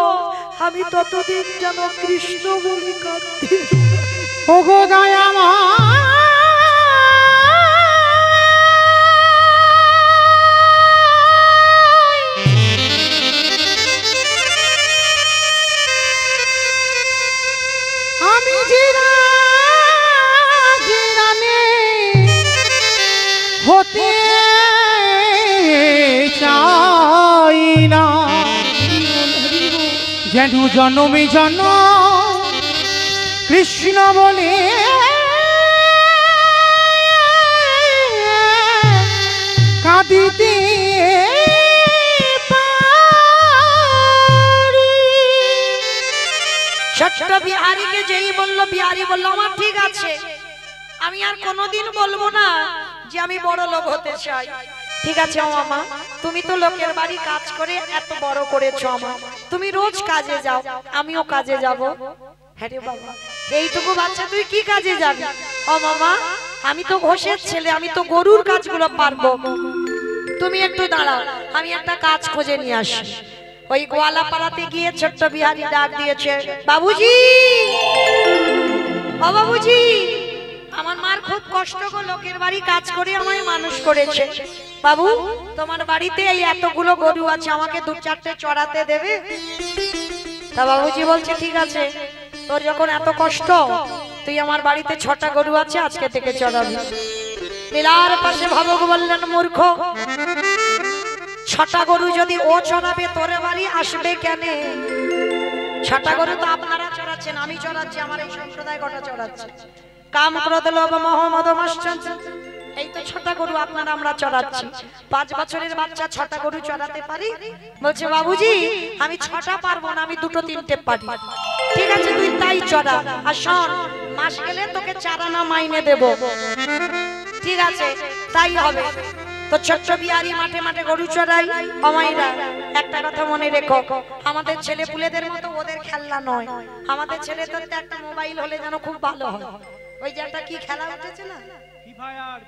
আমি ততদিন যেন কৃষ্ণ বলে কাঁদতে। ওগো দয়াময়, আমি জিরানে হতে চাই না, যেন জন্মে জন্ম কৃষ্ণ বলে দিতে পারি। ছোট্ট বিহারীকে যেই বলল, বিহারী বলল আমার ঠিক আছে, আমি আর কোনোদিন বলবো না যে আমি বড় লোক হতে চাই। ঠিক আছে ও মামা, তুমি তো লোকের বাড়ি কাজ করে এত বড় করেছো আমার, তুমি রোজ কাজে যাও, আমিও কাজে যাব। হ্যাঁ রে বাবা, এইটুকু বাচ্চা তুই কি কাজে যাবি? ও মামা, আমি তো ঘোষের ছেলে, আমি তো গরুর কাজগুলো পারবো। তুমি একটু দাঁড়াও, আমি একটা কাজ খুঁজে নিয়ে আসি। ওই গোয়ালা পাড়াতে গিয়ে ছোট্ট বিহারী ডাক দিয়েছে, বাবুজি, ও বাবুজি, আমার মার খুব কষ্ট গো, লোকের বাড়ি কাজ করে আমায় মানুষ করেছে। বাবু, তোমার বাড়িতে এই এতগুলো গরু আছে, আমাকে 2-4টে চড়াতে দেবে? তা বাবুজি বলছে ঠিক আছে, তোর যখন এত কষ্ট, তুই আমার বাড়িতে 6টা গরু আছে, আজকে থেকে চড়াবি। লীলার পাশে ভাবক বললেন, মূর্খ, 6টা গরু যদি ও চড়াবে, তোর বাড়ি আসবে কেন? 6টা গরু তো আপনারা চড়াচ্ছেন, আমি চড়াচ্ছি, আমার এই সম্প্রদায় কটা চড়াচ্ছে। কাম ক্রোধ লোভ মোহ মদ মাশ্চর্য, এই তো 6টা গরু আপনারা আমরা চড়াচ্ছি। 5 বছরের বাচ্চা 6টা গরু চড়াতে পারি? বলছে বাবুজি, আমি 6টা পারবো না, আমি 2-3টে পারি। ঠিক আছে, তুই তাই চড়া, আর শোন, মাস গেলে তোকে 4 আনা মাইনে দেব। ঠিক আছে, তাই হবে। তো ছোট্ট বিহারী মাঠে মাঠে গরু চড়াই। অমাইরা, একটা কথা মনে রেখো, আমাদের ছেলে পুলেদের মতো ওদের খেলনা নয়। আমাদের ছেলেদের একটা মোবাইল হলে যেন খুব ভালো হয়। ওই যে একটা কি খেলা উঠেছে না,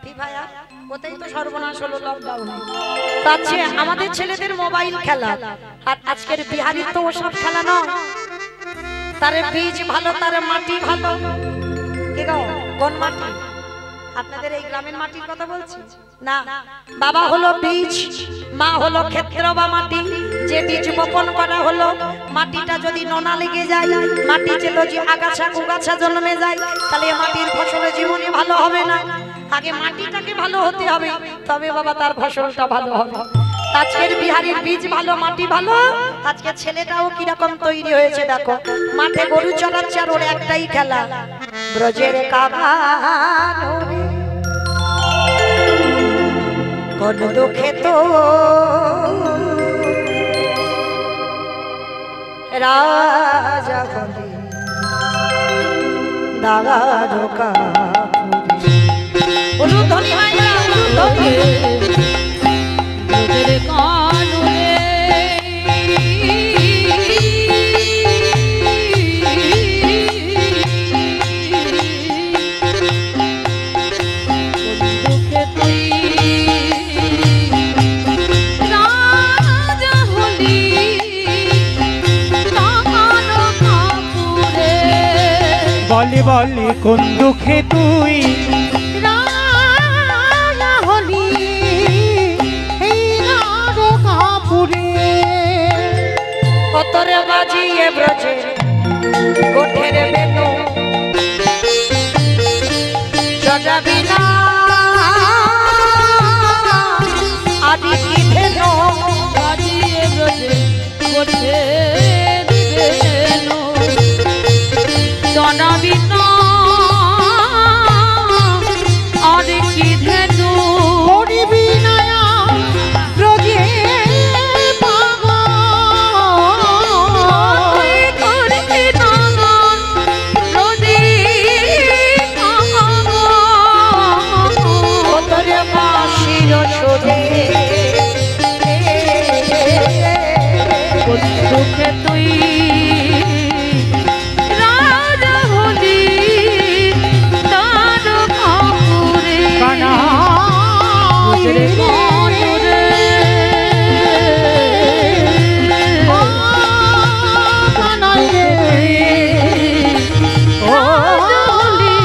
ফ্রি ফায়ার, ওতেই তো সর্বনাশ হলো লকডাউনে। তাচ্ছে আমাদের ছেলেদের মোবাইল খেলা, আর আজকের বিহারীর তো ওসব খেলা নয়। তার বীজ ভালো, তার মাটি ভালো। কি গো, কোন মাটি? আপনাদের এই গ্রামের মাটির কথা বলছি না। বাবা হলো বীজ, মা হলো ক্ষেত্র বা মাটি। যে বীজ বপন করা হলো, মাটিটা যদি নোনা লেগে যায়, মাটিতে যদি আগাছা কুগাছা জন্মে যায়, তাহলে মাটির ফসলের জীবনে ভালো হবে না। আগে মাটিটাকে ভালো হতে হবে, তবে বাবা তার ফসলটা ভালো হবে। আজকের বিহারীর বীজ ভালো, মাটি ভালো। আজকে ছেলেটাও কিরকম তৈরি হয়েছে দেখো, মাঠে গরু চড়াচ্ছে, আর ওর একটাই খেলা, ব্রজের কাবারে কোন দুঃখে তো রাজা বলে দাগা ঢোকা উলুধ্বনি হয় না, উলুধ্বনি। তোদের কানুনে দুঃখে তুই রাজা হলি কানো কাপুরে। বলে বলে কোন দুঃখে তুই রাজা হলি এই নরকাপুরে। কতরে বাজিয়ে ব্রজে গোঠের বেনু সজাবি না আদি কি ধেনু বাজিয়ে ব্রজে গোঠে দিবেনো জনাবি না আর কি ধেনু করিবি নয়া ব্রজে পাগল। করবি না ব্রজে পাগল। কতরে বাঁশির সুরে কোন দুঃখে তুই রাজা হলি তার কাপুরে। কানাই রে কানুরে ও কানাই রে ও রাজা হলি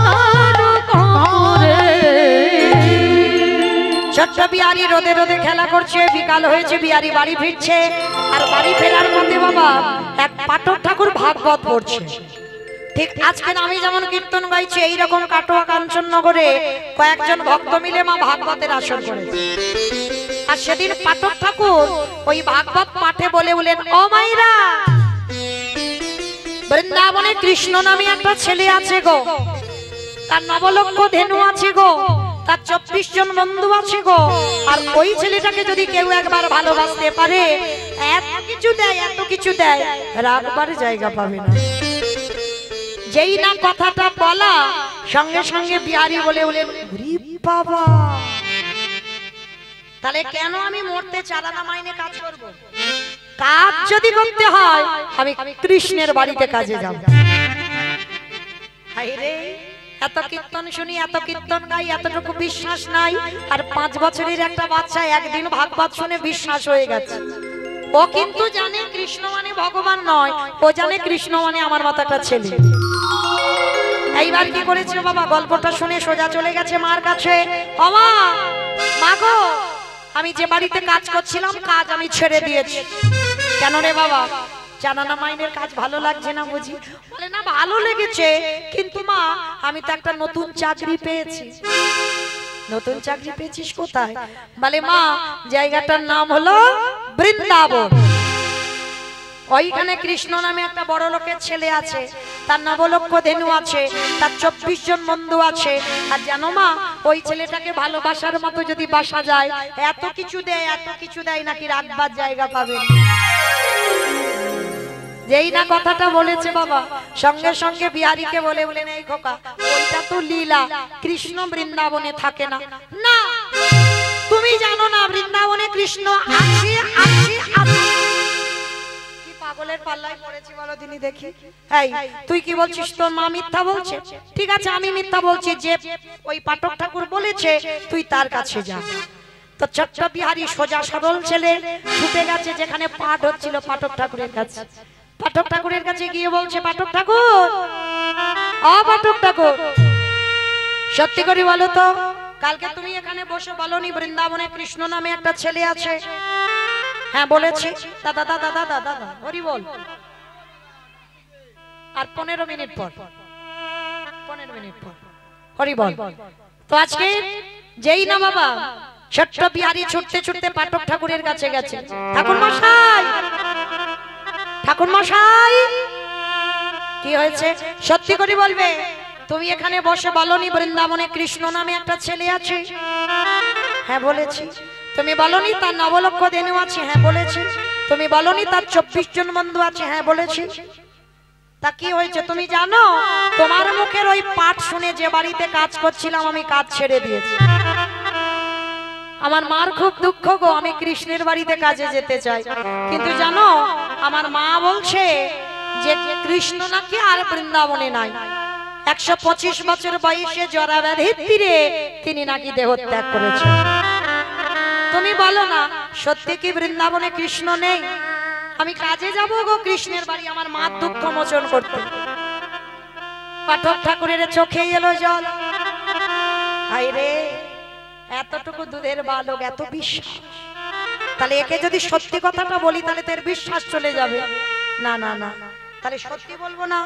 তার কাপুরে। ছোট্ট বিহারী রোদে রোদে খেলা করছে। বিকাল হয়েছে, বিহারী বাড়ি ফিরছে। আর বাড়ি ফেরার পথে বাবা এক পাঠক ঠাকুর ভাগবত পড়ছে। ঠিক আজকে আমি যেমন কীর্তন গাইছি, এইরকম কাটোয়া কাঞ্চননগরে কয়েকজন ভক্ত মিলে মা ভাগবতের আসর করেছে। আর সেদিন পাঠক ঠাকুর ওই ভাগবত পাঠে বলে বলেন, ও মাইরা, বৃন্দাবনে কৃষ্ণ নামে একটা ছেলে আছে গো, তার 9 লক্ষ ধেনু আছে গো, তার 24 জন বন্ধু আছে গো। আর ওই ছেলেটাকে যদি কেউ একবার ভালোবাসতে পারে, এত কিছু দেয়, এত কিছু দেয়, রাখবার জায়গা পাবে না। যেই না কথাটা বলা, সঙ্গে সঙ্গে বিহারি বলে বলে বাবা, তাহলে কেন আমি মরতে 4 আনা মাইনে কাজ করব? কাজ যদি করতে হয় আমি কৃষ্ণের বাড়িতে কাজে যাব। হায়রে, এত কীর্তন শুনি, এত কীর্তন গাই, এতটুকু বিশ্বাস নাই। আর 5 বছরের একটা বাচ্চা একদিন ভাগবত শুনে বিশ্বাস হয়ে গেছে। ও কিন্তু জানে কৃষ্ণ মানে ভগবান নয়, ও জানে কৃষ্ণ মানে আমার মতো একটা ছেলে। এইবার কি করেছে বাবা, গল্পটা শুনে সোজা চলে গেছে মার কাছে। বাবা, মা গো, আমি যে বাড়িতে কাজ করছিলাম, কাজ আমি ছেড়ে দিয়েছি। কেন রে বাবা? 4 আনা মাইনের কাজ ভালো লাগছে না বুঝি? বলে না, ভালো লেগেছে, কিন্তু মা আমি তো একটা নতুন চাকরি পেয়েছি। নতুন চাকরি পেয়েছিস কোথায়? বলে মা, জায়গাটার নাম হলো বৃন্দাবন। ওইখানে কৃষ্ণ নামে একটা বড় লোকের ছেলে আছে, তার নবলক্ষ ধেনু আছে, তার 24 জন বন্ধু আছে। আর জানো মা, ওই ছেলেটাকে ভালোবাসার মতো যদি বাসা যায়, এত কিছু দেয়, এত কিছু দেয়, নাকি রাখবার জায়গা পাবে। যেই না কথাটা বলেছে বাবা, সঙ্গে সঙ্গে বিহারীকে বলে বলে এই খোকা, ওইটা তো লীলা, কৃষ্ণ বৃন্দাবনে থাকে না। না, তুমি জানো না বৃন্দাবনে কৃষ্ণ আছে, আছে, আছে। কি পাগলের পাল্লায় পড়েছি বলো দিনি দেখি। এই তুই কি বলছিস? তোর মা মিথ্যা বলছে? ঠিক আছে, আমি মিথ্যা বলছি। যে ওই পাঠক ঠাকুর বলেছে তুই তার কাছে যা। তো ছোট্ট বিহারী সোজা সরল ছেলে ছুটে গেছে যেখানে পাঠ হচ্ছিল পাঠক ঠাকুরের কাছে। পাঠক ঠাকুরের কাছে গিয়ে বলছে, পাঠক ঠাকুর, পাঠক ঠাকুর, সত্যি করে বলো তো, কালকে তুমি এখানে বসে বলনি বৃন্দাবনে কৃষ্ণ নামে একটা ছেলে আছে? হ্যাঁ বলেছি। দাদা দাদা দাদা দাদা হরি বল। আর 15 মিনিট পর, 15 মিনিট পর হরি বল। তো আজকে যেই না বাবা ছোট্ট বিহারী ছুটতে ছুটতে পাঠক ঠাকুরের কাছে গেছে। ঠাকুর মশাই, ঠাকুর মশাই, কি হয়েছে? সত্যি করে বলবে, তুমি এখানে বসে বলনি বৃন্দাবনে কৃষ্ণ নামে একটা ছেলে আছে? হ্যাঁ বলেছি। তুমি বলনি তার নবলক্ষ ধেনু আছে? হ্যাঁ বলেছি। তুমি বলনি তার 24 জন বন্ধু আছে? হ্যাঁ বলেছি। তা কি হয়েছে তুমি জানো? তোমার মুখের ওই পাঠ শুনে যে বাড়িতে কাজ করছিলাম আমি কাজ ছেড়ে দিয়েছি। আমার মার খুব দুঃখ গো, আমি কৃষ্ণের বাড়িতে কাজে যেতে চাই, কিন্তু জানো আমার মা বলছে যে কৃষ্ণ নাকি আর বৃন্দাবনে নাই। 125 বছর বয়সে জরা ব্যাধির তীরে তিনি নাকি দেহত্যাগ করেছেন। তুমি বলো না, সত্যি কি বৃন্দাবনে কৃষ্ণ নেই? আমি কাজে যাব গো কৃষ্ণের বাড়ি আমার মার দুঃখ মোচন করতে। পাঠক ঠাকুরের চোখে এলো জল। হায়রে, এতটুকু দুধের বালক, এত বিশ্বাস। তাহলে একে যদি সত্যি কথাটা বলি তাহলে তোর বিশ্বাস চলে যাবে। না না না, তাহলে সত্যি বলবো না,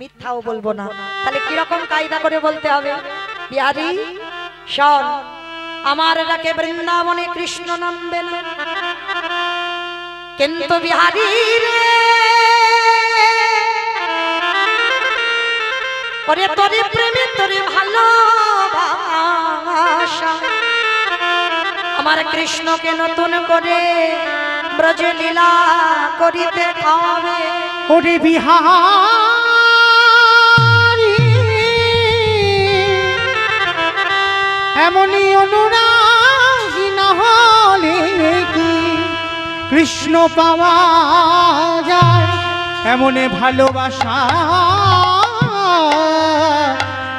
মিথ্যাও বলবো না। তাহলে কিরকম কায়দা করে বলতে হবে? বিহারী শোন, আমার ডাকে বৃন্দাবনে কৃষ্ণ নামবে না, কিন্তু বিহারী রে, ওরে তোরে প্রেমে তোরে ভালোবাসা, আমার কৃষ্ণকে নতুন করে ব্রজে লীলা করিতে হবে। ওরে বিহারী, এমনই অনুরাগী না হলে কি কৃষ্ণ পাওয়া যায়? এমনে ভালোবাসা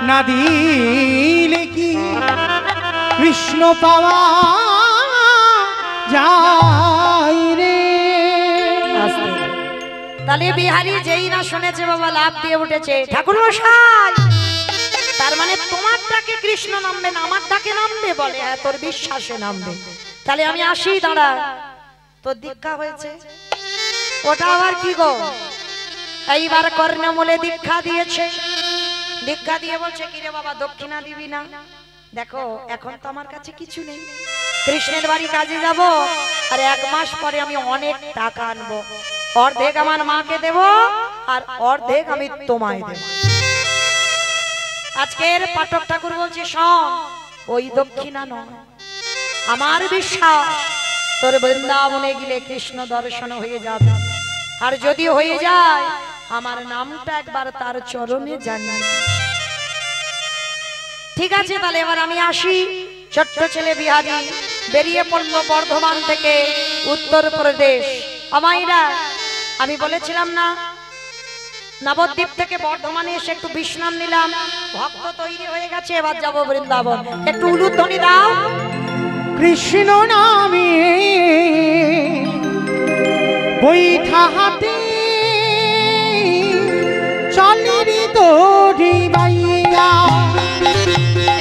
না দিলে কি কৃষ্ণ পাওয়া যায় রে? তাহলে বিহারী যেই না শুনেছে বাবা লাভ দিয়ে উঠেছে। ঠাকুর মশাই, তার মানে তোমার ডাকে কৃষ্ণ নামবে না, আমার ডাকে নামবে? বলে হ্যাঁ, তোর বিশ্বাসে নামবে। তাহলে আমি আসি, দাঁড়া, তোর দীক্ষা হয়েছে। ওটা আবার কি গো? এইবার কর্ণমূলে দীক্ষা দিয়েছে। দীক্ষা দিয়ে বলছে, কিরে বাবা দক্ষিণা দিবি না? দেখো এখন তো আমার কাছে কিছু নেই, কৃষ্ণের বাড়ি কাজে যাব, আর 1 মাস পরে আমি অনেক টাকা আনবো। অর্ধেক আমার মাকে দেব আর অর্ধেক আমি তোমায় দেব। আজকের পাঠক ঠাকুর বলছে, শোন, ওই দক্ষিণা নয়। আমার বিশ্বাস তোর বৃন্দাবনে গেলে কৃষ্ণ দর্শন হয়ে যাবে, আর যদি হয়ে যায় আমার নামটা একবার তার চরণে জানিয়ে। ঠিক আছে, তাহলে এবার আমি আসি। ছোট্ট ছেলে বিহারী বেরিয়ে পড়লো বর্ধমান থেকে উত্তরপ্রদেশ। আমাইরা আমি বলেছিলাম না নবদ্বীপ থেকে বর্ধমানে এসে একটু বিশ্রাম নিলাম, ভক্ত তৈরি হয়ে গেছে, এবার যাবো বৃন্দাবন। একটু উলুধ্বনি দাও। কৃষ্ণ নামে বৈঠা হাতে চলেরি তোরি বাইয়া,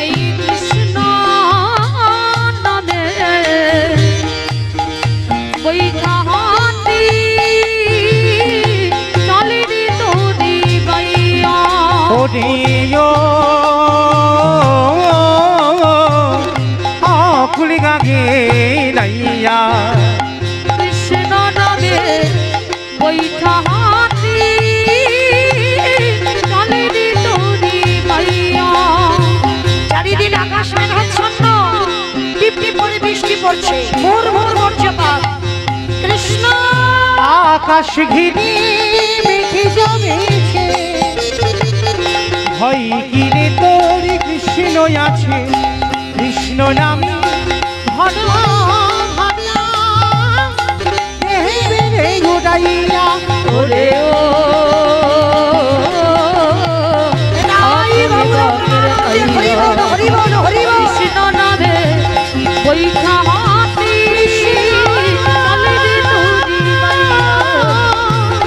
এই কৃষ্ণ নামে বৈঠা হাতে চলেরি তোরি বাইয়া। ওরে ও আকুলি গাগে নাইয়া, কৃষ্ণ নামে বৈঠা হাতে চলেরি তোরি বাইয়া। চারিদিন আকাশ মেঘাচ্ছন্ন, টিপ টিপ করে বৃষ্টি পড়ছে, ভোর ভোর বর্ষপাত। কৃষ্ণ আকাশ ঘিরে মেঘে জমেছে, ভয় কিরে তোর কৃষ্ণ আছে, কৃষ্ণ নামে ঘটনা ঘটনা বেড়ে গোটাইয়া। ওরে ও হরি বল হরি বল হরি বল। কৃষ্ণ নামে বৈঠা হাতে চলেরি তোরি বাইয়া।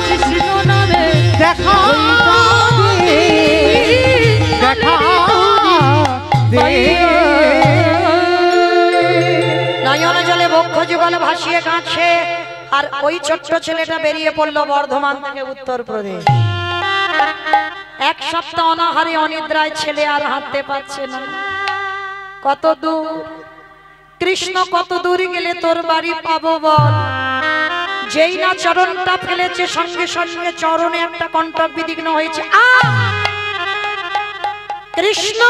কৃষ্ণ নামে দেখা দে, দেখা দে। নয়ন জলে বক্ষ যুগল ভাসিয়ে কাঁদছে, আর ওই ছোট্ট ছেলেটা বেরিয়ে পড়লো বর্ধমান থেকে উত্তরপ্রদেশ। এক সপ্তাহ অনাহারে অনিদ্রায় ছেলে আর হাঁটতে পারছে না। কত দূর কৃষ্ণ, কত দূর গেলে তোর বাড়ি পাবো বল? যেই না চরণটা ফেলেছে সঙ্গে সঙ্গে চরণে একটা কণ্টক বিধিগ্ন হয়েছে। কৃষ্ণ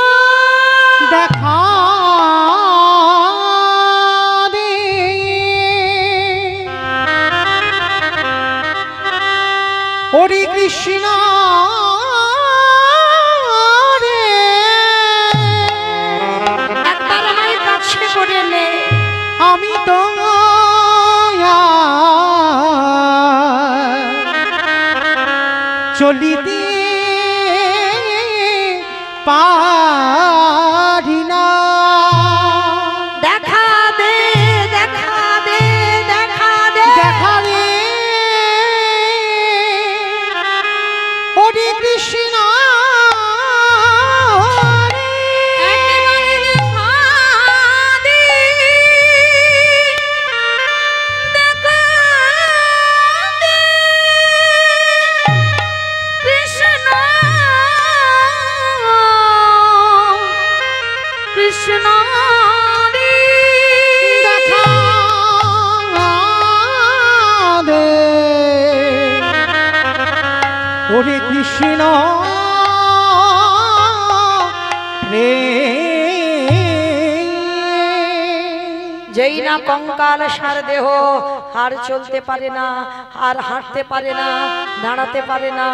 দেখা দে, হরে কৃষ্ণ রে, একবার আমার কাছে করে নে। আমি তো চলিতে পারি না। দেখা দে দেখা দে দেখা দে দেখা দে, হরে কৃষ্ণ রে, একেবারে দেখা দে, দেখা দে। কৃষ্ণ কৃষ্ণ রে, দেখা দে, হরে কৃষ্ণ রে। যেই না কঙ্কাল সার দেহ, আর চলতে পারে না, আর হাঁটতে পারে না, দাঁড়াতে পারে না,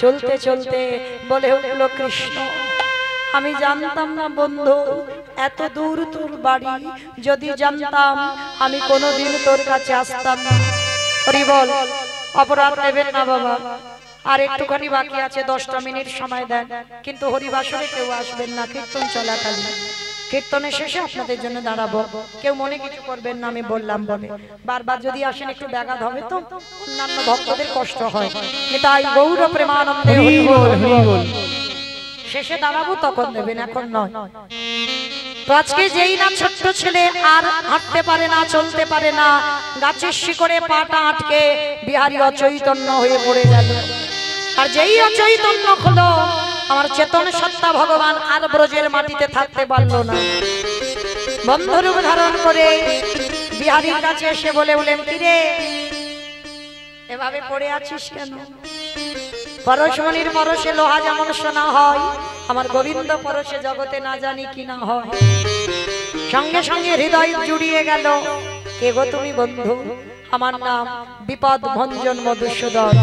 চলতে চলতে বলে উঠলো কৃষ্ণ, আমি জানতাম না বন্ধু এত দূর তোর বাড়ি, যদি জানতাম আমি কোনোদিন তোর কাছে আসতাম না। হরি বল, অপরাধ নেবেন না বাবা, আর একটুখানি বাকি আছে, 10টা মিনিট সময় দেন, কিন্তু হরিবাসরে কেউ আসবেন না, কীর্তন চলাকালীন। কীর্তনের শেষে আপনাদের জন্য দাঁড়াবো, কেউ মনে কিছু করবেন না, আমি বললাম বলে। বারবার যদি আসেন একটু ব্যাঘাত হবে তো, অন্যান্য ভক্তদের কষ্ট হয়। তাই গৌর প্রেমানন্দে হরি বল হরি বল। শেষে দাঁড়াবো তখন দেবেন, এখন নয়। তো আজকে যেই না ছোট্ট ছেলে আর হাঁটতে পারে না, চলতে পারে না, গাছের শিকড়ে পাটা আটকে বিহারী অচৈতন্য হয়ে পড়ে গেল। আর যেই অচৈতন্য হলো, আমার চেতন সত্তা ভগবান আর ব্রজের মাটিতে থাকতে পারলো না। বন্ধরূপ ধারণ করে বিহারীর কাছে এসে বলে বলেন, কিরে এভাবে পড়ে আছিস কেন? পরশমণির পরশে লোহা যেমন সোনা হয়, আমার গোবিন্দ পরশে জগতে না জানি কি না হয়। সঙ্গে সঙ্গে হৃদয় জুড়িয়ে গেল, কে গো তুমি বন্ধু? আমার নাম বিপদ ভঞ্জন মধুসূদন।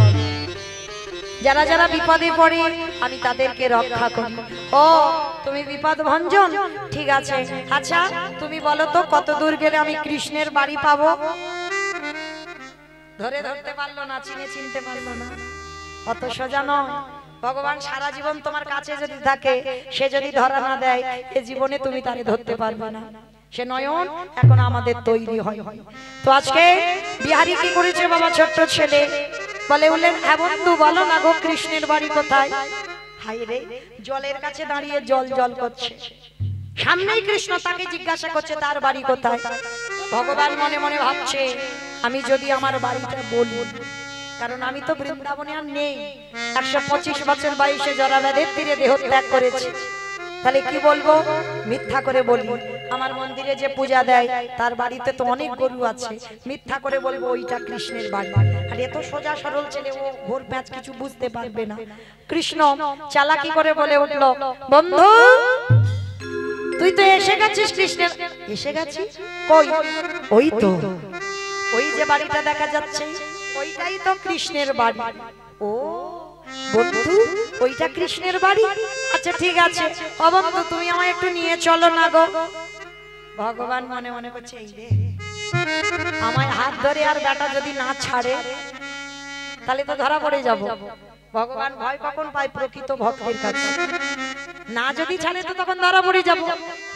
যারা যারা বিপদে পড়ে আমি তাদেরকে রক্ষা করি। ও তুমি বিপদ ভঞ্জন, ঠিক আছে। আচ্ছা তুমি বলো তো কত দূর গেলে আমি কৃষ্ণের বাড়ি পাবো? ধরতে পারলো না, চিনতে পারলো না। অত সোজা নয়। ভগবান সারা জীবন তোমার কাছে যদি থাকে, সে যদি ধরা না দেয়, এ জীবনে তুমি তারে ধরতে পারবে না। সে নয়ন এখন আমাদের তৈরি হয়। তো আজকে বিহারী কি করেছে বাবা? ছোট্ট ছেলে বলে বললেন, হ্যাঁ বন্ধু বলো না গো, কৃষ্ণের বাড়ি কোথায়? হাই রে, জলের কাছে দাঁড়িয়ে জল জল করছে, সামনেই কৃষ্ণ, তাকে জিজ্ঞাসা করছে তার বাড়ি কোথায়। ভগবান মনে মনে ভাবছে, আমি যদি আমার বাড়িটা বলি, কারণ আমি তো বৃন্দাবনে আর নেই, 125 বছর বয়সে জরাব্যাধের তীরে দেহ ত্যাগ করেছি, তাহলে কি বলবো? মিথ্যা করে বলি আমার মন্দিরে যে পূজা দেয় তার বাড়িতে তো অনেক গরু আছে, মিথ্যা করে বলবো ওইটা কৃষ্ণের বাড়ি। আর এত সোজা সরল ছেলে, ও ঘোর প্যাঁচ কিছু বুঝতে পারবে না। কৃষ্ণ চালাকি করে বলে উঠলো, বন্ধু তুই তো এসে গেছিস কৃষ্ণের। এসে গেছিস কই? ওই তো, ওই যে বাড়িটা দেখা যাচ্ছে ওইটাই তো কৃষ্ণের বাড়ি। ও বন্ধু, ওইটা কৃষ্ণের বাড়ি? আচ্ছা ঠিক আছে, ও বন্ধু তুমি আমায় একটু নিয়ে চলো না গো। ভগবান মনে মনে করছে, এই রে, আমায় হাত ধরে আর বেটা যদি না ছাড়ে তাহলে তো ধরা পড়ে যাব। ভগবান ভয় কখন পায়? প্রকৃত ভক্তের কাছে। না যদি ছাড়ে তো তখন ধরা পড়ে যাব।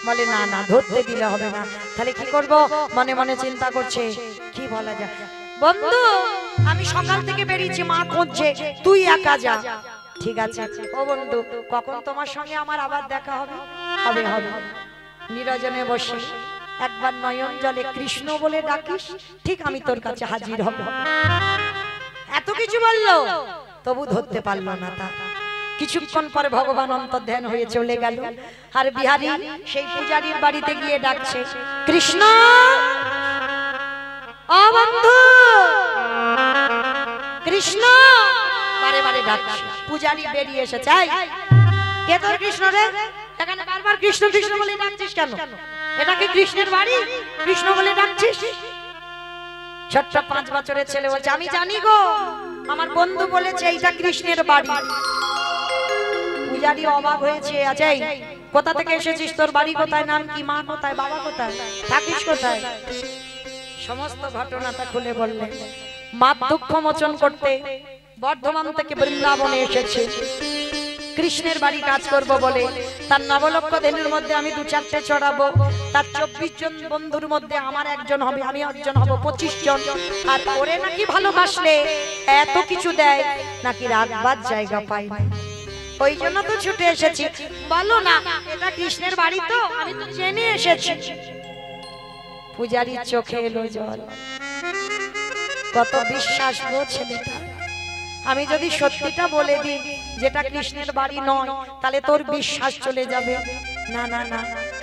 বলে না না, ধরতে দিলে হবে না। তাহলে কি করব? মনে মনে চিন্তা করছে, কি বলা যায়। বন্ধু আমি সকাল থেকে বেরিয়েছি, মা খুঁজছে, তুই একা যা। ঠিক আছে। ও বন্ধু কখন তোমার সঙ্গে আমার আবার দেখা হবে? হবে হবে। নিরজনে বসে একবার নয়ন জলে কৃষ্ণ বলে ডাকিস, ঠিক আমি তোর কাছে হাজির হব। এত কিছু বললো, তবু ধরতে পারলো না। তা কিছুক্ষণ পরে ভগবান অন্তর্ধান হয়ে চলে গেল। আর বিহারী সেই পূজারীর বাড়িতে গিয়ে ডাকছে, কৃষ্ণ ও বন্ধু, কৃষ্ণ বারে বারে ডাকছে। পূজারী বেরিয়ে এসেছে, কে তোর কৃষ্ণ রে? এখানে বারবার কৃষ্ণ কৃষ্ণ বলে ডাকছিস কেন? এটা কি কৃষ্ণের বাড়ি? কৃষ্ণ বলে ডাকছিস? ছোট্ট 5 বছরের ছেলে বলছে, আমি জানি গো, আমার বন্ধু বলেছে এইটা কৃষ্ণের বাড়ি। পূজারী অবাক হয়েছে, আচ্ছা কোথা থেকে এসেছিস? তোর বাড়ি কোথায়? নাম কি? মা কোথায়? বাবা কোথায়? থাকিস কোথায়? সমস্ত ঘটনাটা খুলে বললেন। মা দুঃখ মোচন করতে বর্ধমান থেকে বৃন্দাবনে এসেছে, কৃষ্ণের বাড়ি কাজ করব বলে। তার নবলক্ষ ধেনুর মধ্যে আমি 2-4টে চড়াবো, তার 24 জন বন্ধুর মধ্যে আমার একজন হবে, আমি একজন হব, 25 জন। আর ওরে নাকি ভালোবাসলে এত কিছু দেয়, নাকি রাখবার জায়গা পাই না। ওই জন্য তো ছুটে এসেছি। বলো না এটা কৃষ্ণের বাড়ি? তো আমি তো জেনে এসেছি। পূজারীর চোখে এলো জল। কত বিশ্বাস গো ছেলেটা। আমি যদি সত্যিটা বলে দিই যেটা কৃষ্ণের বাড়ি নয়, তাহলে তোর বিশ্বাস চলে যাবে। না না না,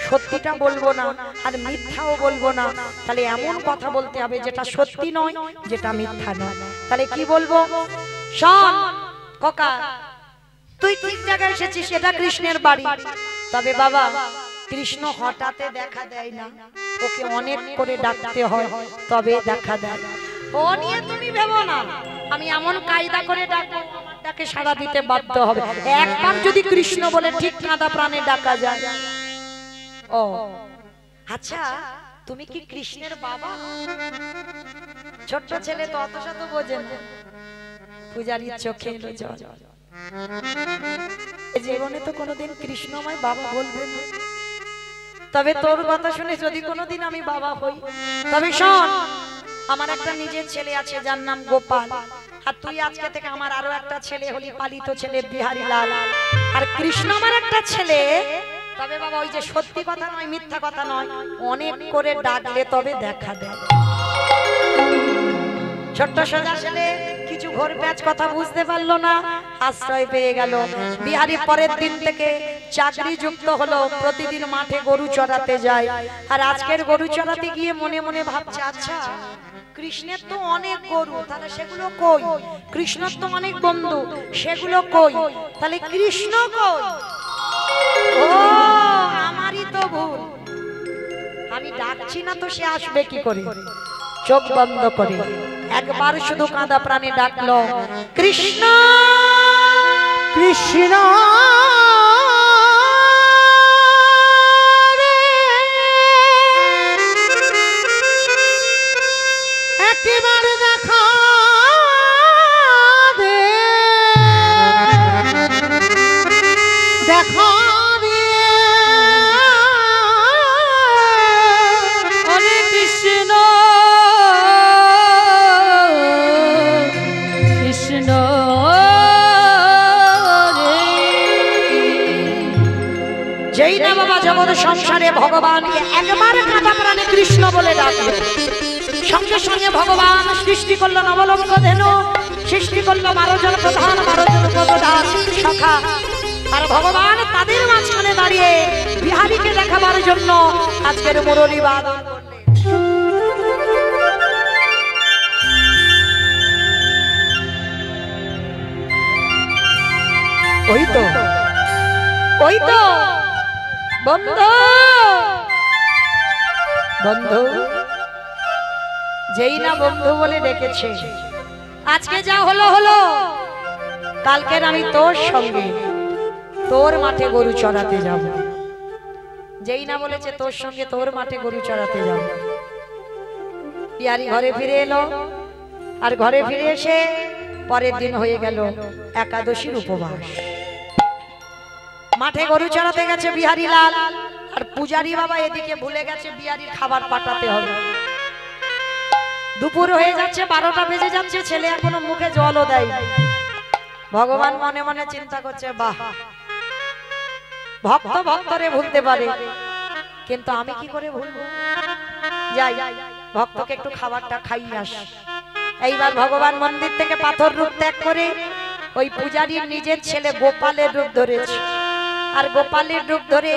সত্যিটা বলবো না, আর মিথ্যাও বলবো না। তাহলে এমন কথা বলতে হবে যেটা সত্যি নয়, যেটা মিথ্যা নয়। তাহলে কি বলবো? শোন কোকা, তুই ঠিক জায়গায় এসেছিস, এটা কৃষ্ণের বাড়ি। তবে বাবা কৃষ্ণ হঠাৎ দেখা দেয় না, ওকে অনেক করে ডাকতে হয়, তবে দেখা দেয়। ও নিয়ে তুমি ভেবো না, আমি এমন কায়দা করে ডাকবো ডাকে সাড়া দিতে বাধ্য হবে। একবার যদি কৃষ্ণ বলে ঠিক কাঁদা প্রাণে ডাকা যায়। ও আচ্ছা, তুমি কি কৃষ্ণের বাবা? ছোট্ট ছেলে তো অত শত বোঝে না। পূজারীর চোখে এলো জল। জীবনে তো কোনোদিন কৃষ্ণ আমায় বাবা বলবে না, তবে তোর কথা শুনে যদি কোনোদিন আমি বাবা হই, তবে শোন, আমার একটা নিজের ছেলে আছে যার নাম গোপাল, আর তুই আজকে থেকে আমার আরো একটা ছেলে হলি, পালিত ছেলে বিহারী লাল। আর কৃষ্ণ আমার একটা ছেলে। তবে বাবা ওই যে সত্যি কথা নয়, মিথ্যা কথা নয়, অনেক করে ডাকলে তবে দেখা দেয়। ছোট্ট সোজা ছেলে কিছু ঘোর প্যাচ কথা বুঝতে পারলো না, আশ্রয় পেয়ে গেল। বিহারী পরের দিন থেকে চাকরি যুক্ত হলো, প্রতিদিন মাঠে গরু চড়াতে যায়। আর আজকের গরু চড়াতে গিয়ে মনে মনে ভাবছে, আচ্ছা কৃষ্ণের তো অনেক গরু, তাহলে সেগুলো কই? কৃষ্ণর তো অনেক বন্ধু, সেগুলো কই? তাহলে কৃষ্ণ কই? ও আমারই তো ভুল, আমি ডাকছি না তো সে আসবে কি করে? চোখ বন্ধ করে একবার শুধু কাঁদা প্রাণে ডাকলো, কৃষ্ণ কৃষ্ণ একেবারে দেখা দে, দেখা দিয়ে হরে কৃষ্ণ কৃষ্ণ যেই না বাবা জগৎ সংসারে ভগবানকে একবার কাঁদা প্রাণে কৃষ্ণ বলে ডাকলো, সঙ্গে সঙ্গে ভগবান সৃষ্টি করলো নবলঙ্গ ধেনু, সৃষ্টি করলো 12 জন প্রধান, 12 জন উপপ্রধান সখা। আর ভগবান তাদের মাঝখানে দাঁড়িয়ে বিহারীকে দেখাবার জন্য আজকের মুরলী বাদন করলেন। ওই তো ওই তো বন্ধু বন্ধু, যেই না বন্ধু বলে ডেকেছে, আজকে যা হলো হলো, কালকের আমি তোর সঙ্গে তোর মাঠে গরু চড়াতে যাব। যেই না বলেছে তোর সঙ্গে তোর মাঠে গরু চড়াতে যাব, বিহারী ঘরে ফিরে এলো। আর ঘরে ফিরে এসে পরের দিন হয়ে গেল একাদশীর উপবাস। মাঠে গরু চড়াতে গেছে বিহারী লাল, আর পূজারী বাবা এদিকে ভুলে গেছে বিহারীর খাবার পাঠাতে হবে। দুপুর হয়ে যাচ্ছে, 12টা বেজে যাচ্ছে, ছেলে এখনো মুখে জলও দেয়। ভগবান মনে মনে চিন্তা করছে, বাহ, ভক্ত ভক্তরে ভুলতে পারে, কিন্তু আমি কি করে ভুলবো? যাই ভক্তকে একটু খাবারটা খাইয়ে আস। এইবার ভগবান মন্দির থেকে পাথর রূপ ত্যাগ করে ওই পূজারীর নিজের ছেলে গোপালের রূপ ধরেছে, আর গোপালের রূপ ধরে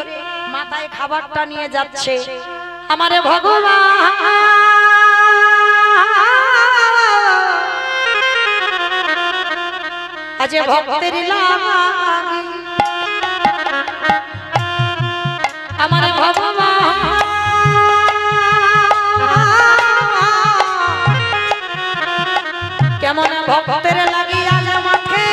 মাথায় খাবারটা নিয়ে যাচ্ছে। আমারে ভগবান আজ ভক্তের লাগি, আমারে ভগবান কেমন ভক্তের লাগি আজ মাঠে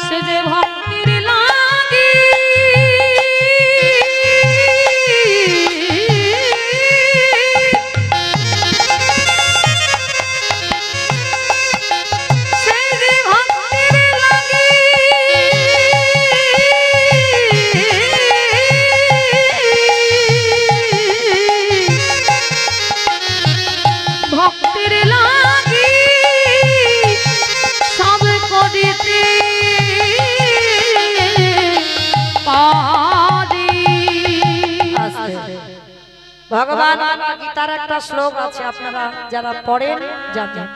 সে যে ভক্তির লাগি ভগবান গীতার একটা শ্লোক আছে, আপনারা যারা পড়েন জানেন,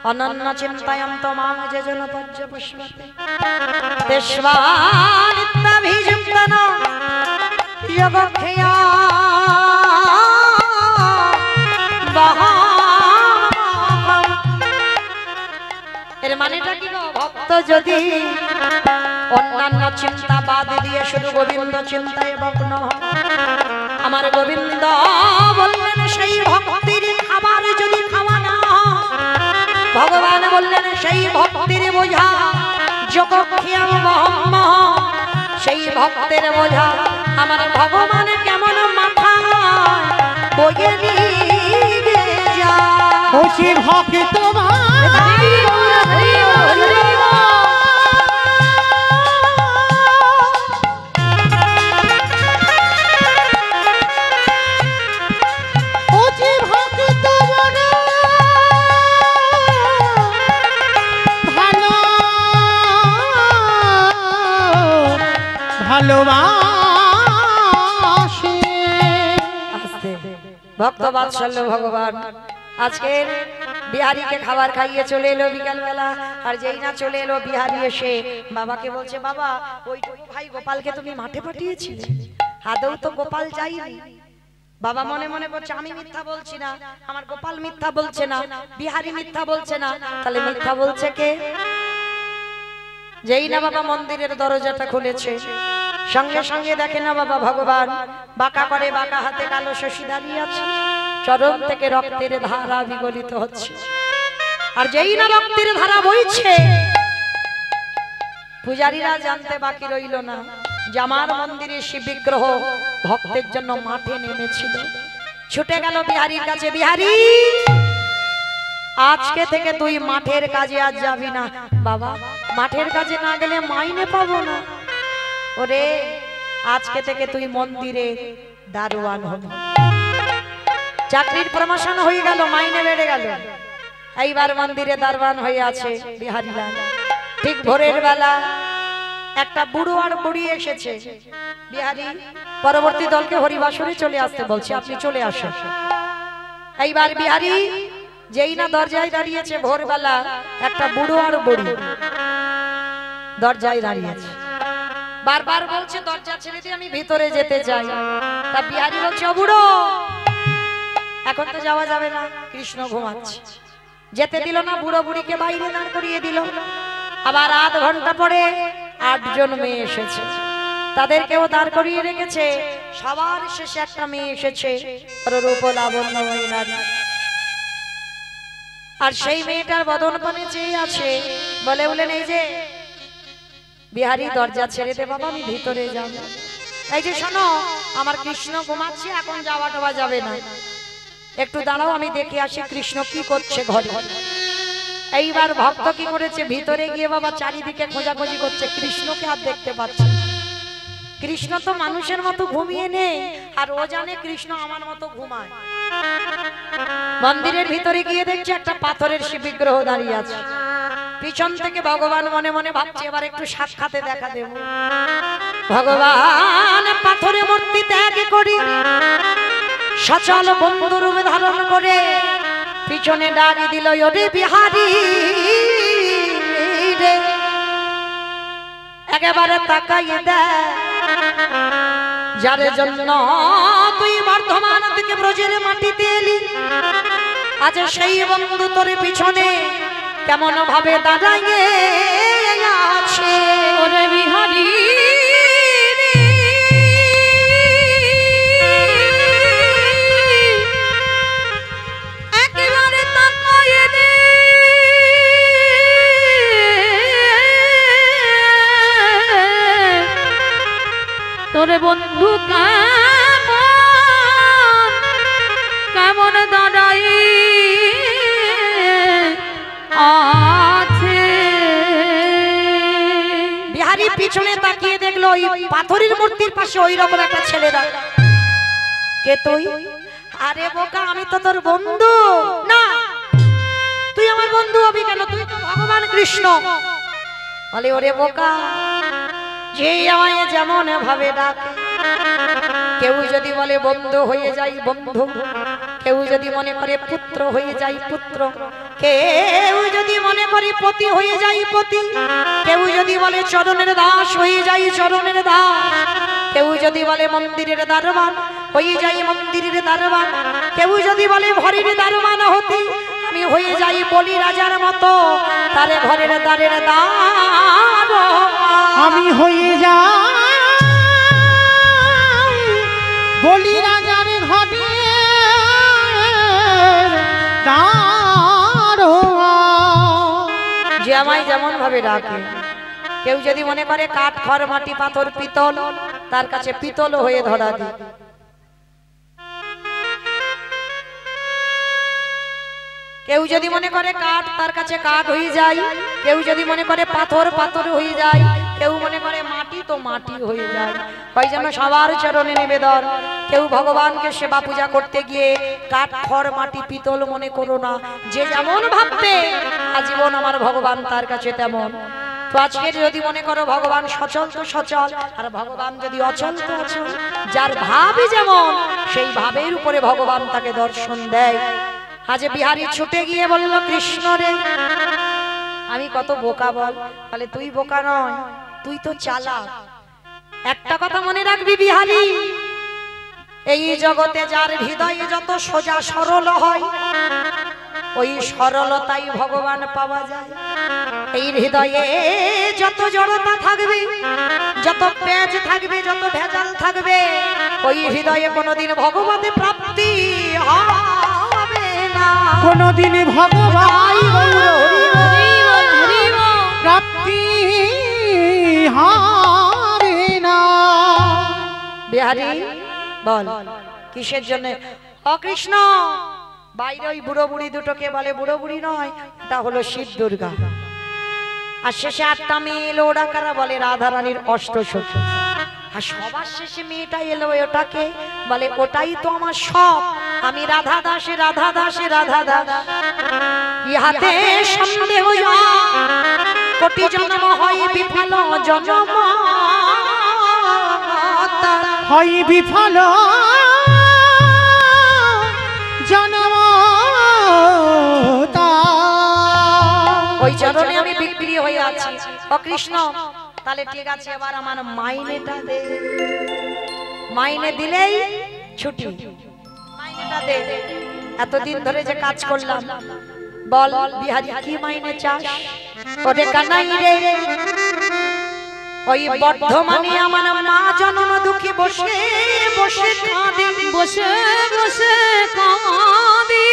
অনন্য চিন্তায়াম তমাং যেজন পর্যপস্মতে তেষ্বানিত্যাভিযুক্তন যোগক্ষয়া বাহাম। এর মানেটা কি গো? ভক্ত যদি অন্যান্য চিন্তা বাদ দিয়ে শুধু গোবিন্দ চিন্তায় মগ্ন হয়, আমার গোবিন্দ বললেন সেই ভক্তির খাবার যদি খাওয়া না, ভগবান বললেন সেই ভক্তির বোঝা যোগক্ষেম বহম, সেই ভক্তের বোঝা আমার ভগবান কেমন মাথা বইয়ে নিয়ে যায়। খুশি ভক্ত ভালোবাসে। ভক্ত বাৎসল্য ভগবান আজকের বিহারীকে খাবার খাইয়ে চলে এলো বিকাল বেলা। আর যেই না চলে এলো বিহারী এসে বাবাকে বলছে, বাবা ওইটুকু ভাই গোপালকে তুমি মাঠে পাঠিয়েছিলে, আদৌ তো গোপাল যায়নি। বাবা মনে মনে বলছে আমি মিথ্যা বলছি না, আমার গোপাল মিথ্যা বলছে না, বিহারী মিথ্যা বলছে না, তাহলে মিথ্যা বলছে কে? যেই না বাবা মন্দিরের দরজাটা খুলেছে, সঙ্গে সঙ্গে দেখে না বাবা ভগবান বাঁকা করে, বাঁকা হাতে কালো শশী দাঁড়িয়ে আছে, চরণ থেকে রক্তের ধারা বিগলিত হচ্ছে। আর যেই না রক্তের ধারা বইছে, পূজারীরা জানতে বাকি রইল না যে আমার মন্দিরে শিব বিগ্রহ ভক্তের জন্য মাঠে নেমেছিল। ছুটে গেল বিহারীর কাছে, বিহারী আজকে থেকে তুই মাঠের কাজে আর যাবি না। বাবা মাঠের কাজে না গেলে মাইনে পাবো না। ওরে আজকে থেকে তুই মন্দিরে দারোয়ান হবি। চাকরির প্রমোশন হয়ে গেল, মাইনে বেড়ে গেল, এইবার মন্দিরে দারোয়ান হয়ে আছে বিহারীলাল। ঠিক ভোরের বেলা একটা বুড়ো আর বুড়ি এসেছে। বিহারী পরবর্তী দলকে হরিবাসরে চলে আসতে বলছে, আপনি চলে আসেন। এইবার বিহারী যেই না দরজায় দাঁড়িয়েছে, ভোরবেলা একটা বুড়ো আর বুড়ি দরজায় দাঁড়িয়েছে, বারবার বলছে দরজা ছেড়ে দিয়ে আমি ভিতরে যেতে চাই। তা বিহারী বলছে, ও বুড়ো এখন তো যাওয়া যাবে না, কৃষ্ণ ঘুমাচ্ছে। যেতে দিল না, বুড়ো বুড়িকে বাইরে দাঁড় করিয়ে দিল। আবার আধ ঘন্টা পরে 8 জন মেয়ে এসেছে, তাদেরকেও দাঁড় করিয়ে রেখেছে। সবার শেষে একটা মেয়ে এসেছে, রূপ লাবণ্যময়ী নারী। আর সেই মেয়েটার বদন পানে চেয়ে আছে, বলে বলেন এই যে বিহারী দরজা ছেড়ে দে বাবা, আমি ভিতরে যাব। এই যে শোনো, আমার কৃষ্ণ ঘুমাচ্ছে, এখন যাওয়া টাওয়া যাবে না, একটু দাঁড়াও, আমি দেখে আসি কৃষ্ণ কি করছে ঘরে। এইবার ভক্ত কি করেছে, ভিতরে গিয়ে বাবা চারিদিকে খোঁজাখুঁজি করছে, কৃষ্ণকে আর দেখতে পাচ্ছে। কৃষ্ণ তো মানুষের মতো ঘুমিয়ে নেই, আর ও জানে কৃষ্ণ আমার মতো ঘুমায়। মন্দিরের ভিতরে গিয়ে দেখছে একটা পাথরের শিব বিগ্রহ দাঁড়িয়ে আছে। পিছন থেকে ভগবান মনে মনে ভাবছে এবার একটু সাক্ষাতে দেখা দেব। ভগবান পাথরে মূর্তি ত্যাগ করি সচল বন্ধু রূপে ধারণ করে পিছনে ডাক দিল, ওরে বিহারী রে, একেবারে তাকাইয়ে দেখ, যার জন্য তুই বর্ধমান থেকে ব্রজের মাটিতে এলি, আজ সেই বন্ধু তোর পিছনে কেমন ভাবে দাঁড়াইয়ে আছে। ওরে বিহারী একেবারে তাকাইয়ে দে, তোরে বন্ধু কেমন দাঁড়াই আছে। বিহারী পিছনে তাকিয়ে দেখলো ওই পাথরের মূর্তির পাশে ওই রকম একটা ছেলে দাঁড়ায়। কে তুই? আরে বোকা, আমি তো তোর বন্ধু। না, তুই আমার বন্ধু হবি কেন? তুই তো ভগবান কৃষ্ণ। বলে ওরে বোকা, যে আমায় যেমন ভাবে ডাকে, কেউ যদি বলে বন্ধু হয়ে যাই বন্ধু, কেউ যদি মনে করে পুত্র হয়ে যাই পুত্র, কেউ যদি মনে করে পতি হয়ে যাই পতি, কেউ যদি বলে চরণের দাস হয়ে যাই চরণের দাস, কেউ যদি বলে মন্দিরের দারোয়ান হয়ে যাই মন্দিরের দারোয়ান, কেউ যদি বলে ঘরের দারোয়ান হতি আমি হয়ে যাই বলি রাজার মতো, তারে ঘরের দ্বারের দার আমি হয়ে যাই বলি রাজার ঘরে দারোয়ান। যে আমায় যেমন ভাবে ডাকে, কেউ যদি মনে করে কাঠ খড় মাটি পাথর পিতল, তার কাছে পিতল হয়ে ধরা দিই। কেউ যদি মনে করে কাঠ, তার কাছে কাঠ হয়ে যায়। কেউ যদি মনে করে পাথর, পাথর হয়ে যায়। কেউ মনে করে মাটি, তো মাটি হয়ে যায়। ওই জন্য সবার চরণে নিবেদন, কেউ ভগবানকে সেবা পূজা করতে গিয়ে কাঠ খড় মাটি পিতল মনে করো না। যে যেমন ভাববে আজীবন আমার ভগবান তার কাছে তেমন। তো আজকে যদি মনে করো ভগবান সচল তো সচল, আর ভগবান যদি অচল তো অচল। যার ভাবই যেমন, সেই ভাবের উপরে ভগবান তাকে দর্শন দেয়। আজ বিহারী ছুটে গিয়ে বলল, কৃষ্ণ রে, আমি কত বোকা বল। বলে তুই বোকা নয়, তুই তো চালাক। একটা কথা মনে রাখবি বিহারী, এই জগতে যার হৃদয়ে যত সোজা সরল হয় ওই সরলতাই ভগবান পাওয়া যায়। এই হৃদয়ে যত জড়তা থাকবে, যত পেঁচ থাকবে, যত ভেজাল থাকবে, ওই হৃদয়ে কোনোদিন ভগবতের প্রাপ্তি হবে না। কোনোদিন ভগবান প্রাপ্তি হবে না। বিহারী বল কিসের জন্য? কৃষ্ণ বাইরে ওই বুড়ো বুড়ি দুটোকে বলে বুড়ো বুড়ি নয়, এটা হলো শিব দুর্গা। আর শেষে 8টা মেয়ে এলো, ওরা কারা বলে রাধারানীর অষ্টসখী। আর সবার শেষে মেয়েটা এলো, ওটাকে বলে ওটাই তো আমার সব, আমি রাধা দাসে রাধা দাসে রাধা দাস। ইহাতে সন্দেহ কোটি জন্ম হয় বিফল জন্ম, হয় বিফল জন্ম। ওই চরণে আমি বিক্রি হয়ে আছি। ও কৃষ্ণ তাহলে ঠিক আছে, এবার আমার মাইনেটা দে। মাইনে দিলেই ছুটি, মাইনেটা দে। এতদিন ধরে যে কাজ করলাম, বল বিহারী কি মাইনে চাস? ওরে কানাই রে, ওই বর্ধমানে আমার মা জনম দুঃখী বসে বসে কাঁদে, বসে বসে কাঁদি।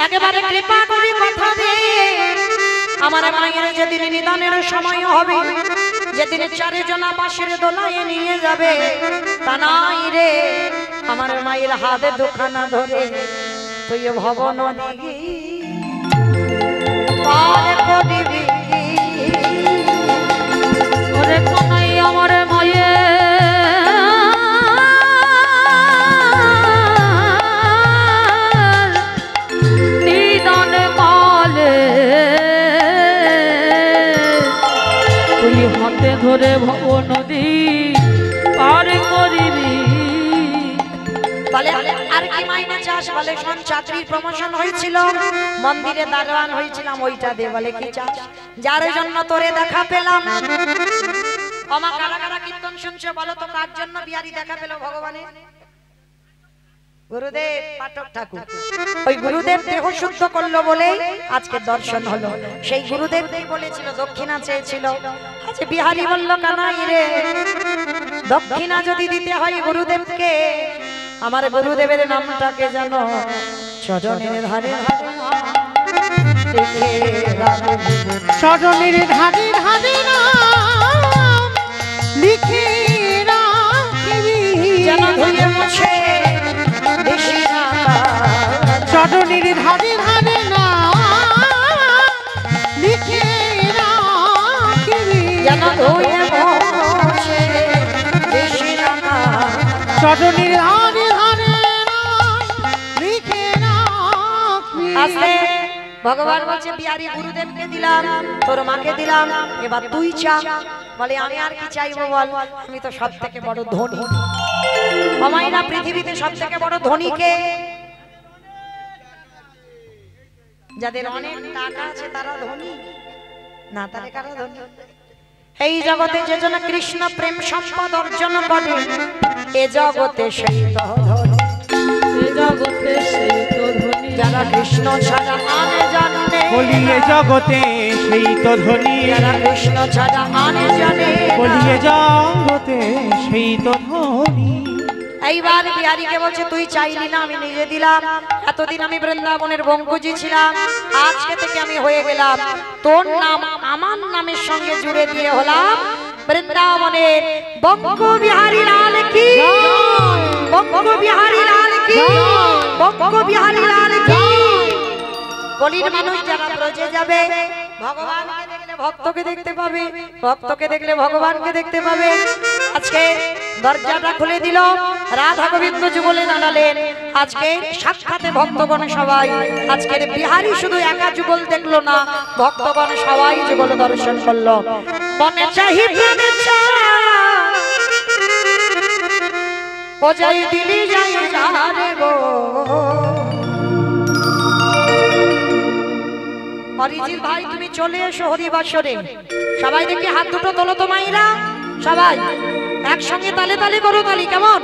একেবারে কৃপা করে কথা দে, আমার মায়ের যেদিন নিদানের সময় হবে, যেদিন 4 জনা বাঁশের দোলায় নিয়ে যাবে, তা নাই রে আমার মায়ের হাতে দুখানা ধরে তুই ভবন দিবি পার করিবি। ওরে কানাই আমার মায়ে নিদান কালে তুই হাতে ধরে ভব নদী পার করিবি। বলে আর কি মাইনে চাস? বলে শোন, চাকরির প্রমোশন হয়েছিল, মন্দিরে দারোয়ান হয়েছিলাম, ওইটা দে। বলে কি চাস? যার জন্য তোরে দেখা পেলাম। আমা কারা কারা কীর্তন শুনছো বলো তো, কার জন্য বিহারী দেখা পেল ভগবানের? গুরুদেব পাঠক ঠাকুর। ওই গুরুদেব দেহ শুদ্ধ করলো বলে আজকে দর্শন হলো। সেই গুরুদেব কি বলেছিল? দক্ষিণা চেয়েছিল। আচ্ছা বিহারী বলল কানাই রে, দক্ষিণা যদি দিতে হয় গুরুদেবকে, আমার গুরুদেবের নামটাকে জানো? চরণের ধারে চরণের ধারে ধারে নাম লিখে রাখিবি, যেন ধুয়ে মুছে বেশি না। চরণের ধারে ধারে নাম লিখে রাখিবি, যেন ধুয়ে মুছে বেশি না। চরণের ধারে ধারে নাম লিখে রাখিবি। আস্তে ভগবান বলছে বিহারী গুরুদেবকে দিলাম, তোর মাকে দিলাম, এবার তুই চা। বলে আমি আর কি চাইবো বল? আমি তো সব থেকে বড় ধনী। আমায় না পৃথিবীতে সব থেকে বড় ধনীকে? যাদের অনেক টাকা আছে তারা ধনী না, তাহলে কারা ধনী? এই জগতে যে জন কৃষ্ণ প্রেম সম্পদ অর্জন করে, এ জগতে সেই তো ধনী। এ জগতে সেই তো ধনী, যারা কৃষ্ণ ছাড়া আনে জানে, বলিয়ে জগতে সেই তো ধনী, যারা কৃষ্ণ ছাড়া আনে জানে, বলিয়ে জগতে সেই তো ধনী। এইবার বিহারীকে বলছে তুই চাইলি না, আমি নিজে দিলাম। এতদিন আমি বৃন্দাবনের বঙ্কুজি ছিলাম, আজকে থেকে আমি হয়ে গেলাম তোর নাম আমার নামের সঙ্গে জুড়ে দিয়ে হলাম বৃন্দাবনের বঙ্ক বিহারী লাল কি, বঙ্ক বিহারী লাল কি, বঙ্ক বিহারী লাল কি। গলির মানুষ যারা ব্রজে যাবে, ভগবানকে দেখলে ভক্তকে দেখতে পাবে, ভক্তকে দেখলে ভগবানকে দেখতে পাবে। আজকে দরজাটা খুলে দিল, রাধা গোবিন্দ যুগলে দাঁড়ালেন। আজকে সাক্ষাতে ভক্তগণ সবাই, আজকের বিহারী শুধু একা যুগল দেখলো না, ভক্তগণ সবাই যুগল দর্শন করলো। মনে চাহি প্রাণে ও যাই দিলি যাই যারে গো। অরিজিৎ ভাই তুমি চলে এসো হরিবাসরে। সবাই দেখি হাত দুটো তোলো তো মাইরা, সবাই একসঙ্গে তালে তালে করো তালি, কেমন?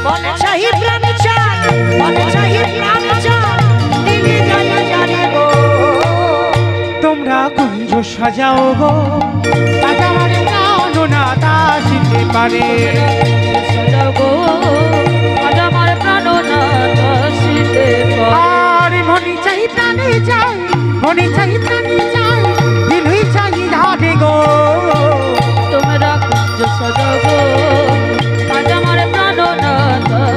মনে চাহি প্রাণ চাই, মনে চাহি প্রাণ চাই, দিলে যায় জানি গো। তোমরা কুঞ্জ সাজাও গো, আজ আমার প্রাণ না তা আসিতে পারে। সাজাও গো, আজ আমার প্রাণ না আসিতে পারে। আর মনে চাই প্রাণে চাই, মনে চাই প্রাণে চাই, দিলই চাই ধারে গো। তোমরা কুঞ্জ সাজাও গো, আজ আমার প্রাণ না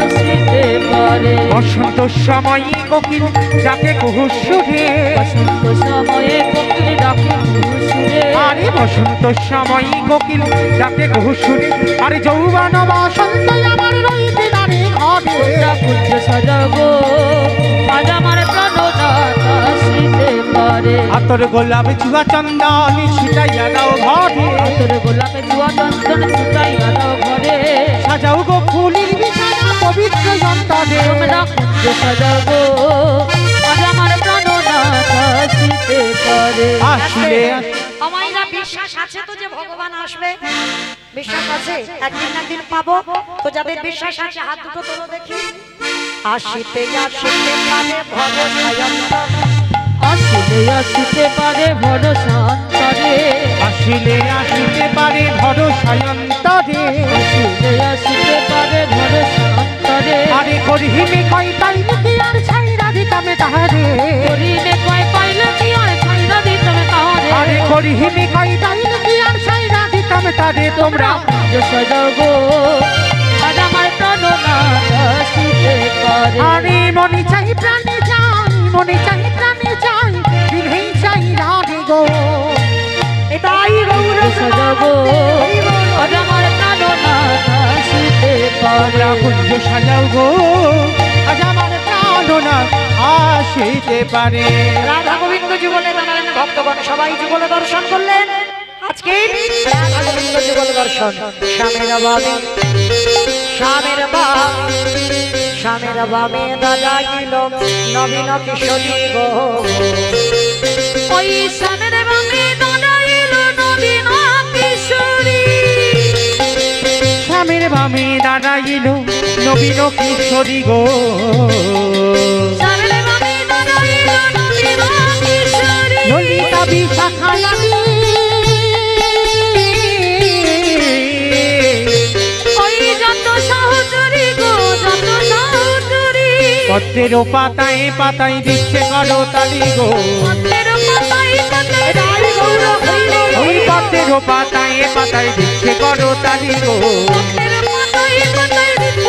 আসিতে পারে। বসন্ত সময়ে কোকিল যাকে কুহুসুরে, বসন্ত সময়ে কোকিল ডাকে সুরে। আরে বসন্ত সময়ে কোকিল যাকে কুহুসুরে, আরে যৌবন বসন্ত আমার রইতে দাঁড়ে ঘরে। তোমরা কুঞ্জ সাজাও গো, আজ আমার প্রাণ না আসিতে পারে। আতর গোলাপ চুয়া চন্দন ছিটাইয়া দাও ঘরে। তোর গোলাপে জুয়া চন্দন ছুটাইয়া দাও ঘরে। সাজাও গো ফুলের বিছানা পবিত্র যন্তরে। তোমরা কুঞ্জ সাজাও গো, আজ আমার প্রাণ না আসিতে পারে। আসলে আমাইরা বিশ্বাস আছে তো যে ভগবান আসবে? বিশ্বাস আছে একদিন না একদিন পাবো তো? যাদের বিশ্বাস আছে হাত দুটো তোলো দেখি। আসিতে আসিতে পারে ভবসায়ন্তর, আসিতে আসিতে পারে ভরসা অন্তরে। আসিলে আসিতে পারে ভরসায়ন্তরে। আসিতে আসিতে পারে ভরসা অন্তরে। আরে করিহিমে কই তাই কি আর ছাইরা দিতামে তাহারে। করিলে কয় পাইলে কি আর ছাইরা দিতমে তাহারে। আরে করিহিমে কই তাই কি আর ছাইরা দিতামে তারে। তোমরা কুঞ্জ সাজাও গো, আজ আমার প্রাণ না আসিতে পারে। আরে মনে চাই প্রাণে চাই, মনে চাই প্রাণে চাই, দিলেই চাই রাধে গো। এটাই গৌর সাজাও গো, আজ আমার প্রাণ না আসিতে পারে। তোমরা কুঞ্জ সাজাও গো, আজ আমার প্রাণনা আসিতে পারে। রাধা গোবিন্দ যুগলে নারায়ণ ভক্তগণ সবাই যুগলে দর্শন করলেন। আজকে রাধা গোবিন্দ যুগল দর্শন। স্বামীর বামে, স্বামীর স্বামীর বামে দাদা গিল নবীন কিশোরী গো। ওই স্বামীর বামে দাঁড়াইল নবীন কিশোরী। স্বামীর বামে দাঁড়াইল নবীন কিশোরী গো। স্বামীর বামে দাঁড়াইল নবীন কিশোরী। ললিতা বিশাখা লাগি, ওই যত সহচরী গো, যত সহচরী। পত্রের পাতায় পাতায় দিচ্ছে করো তালি গো। পত্রের পাতায় পাতায় ওই পত্রের পাতায় পাতায় দিচ্ছে করো তালি গো। পত্রের পাতায় পাতায় দিচ্ছে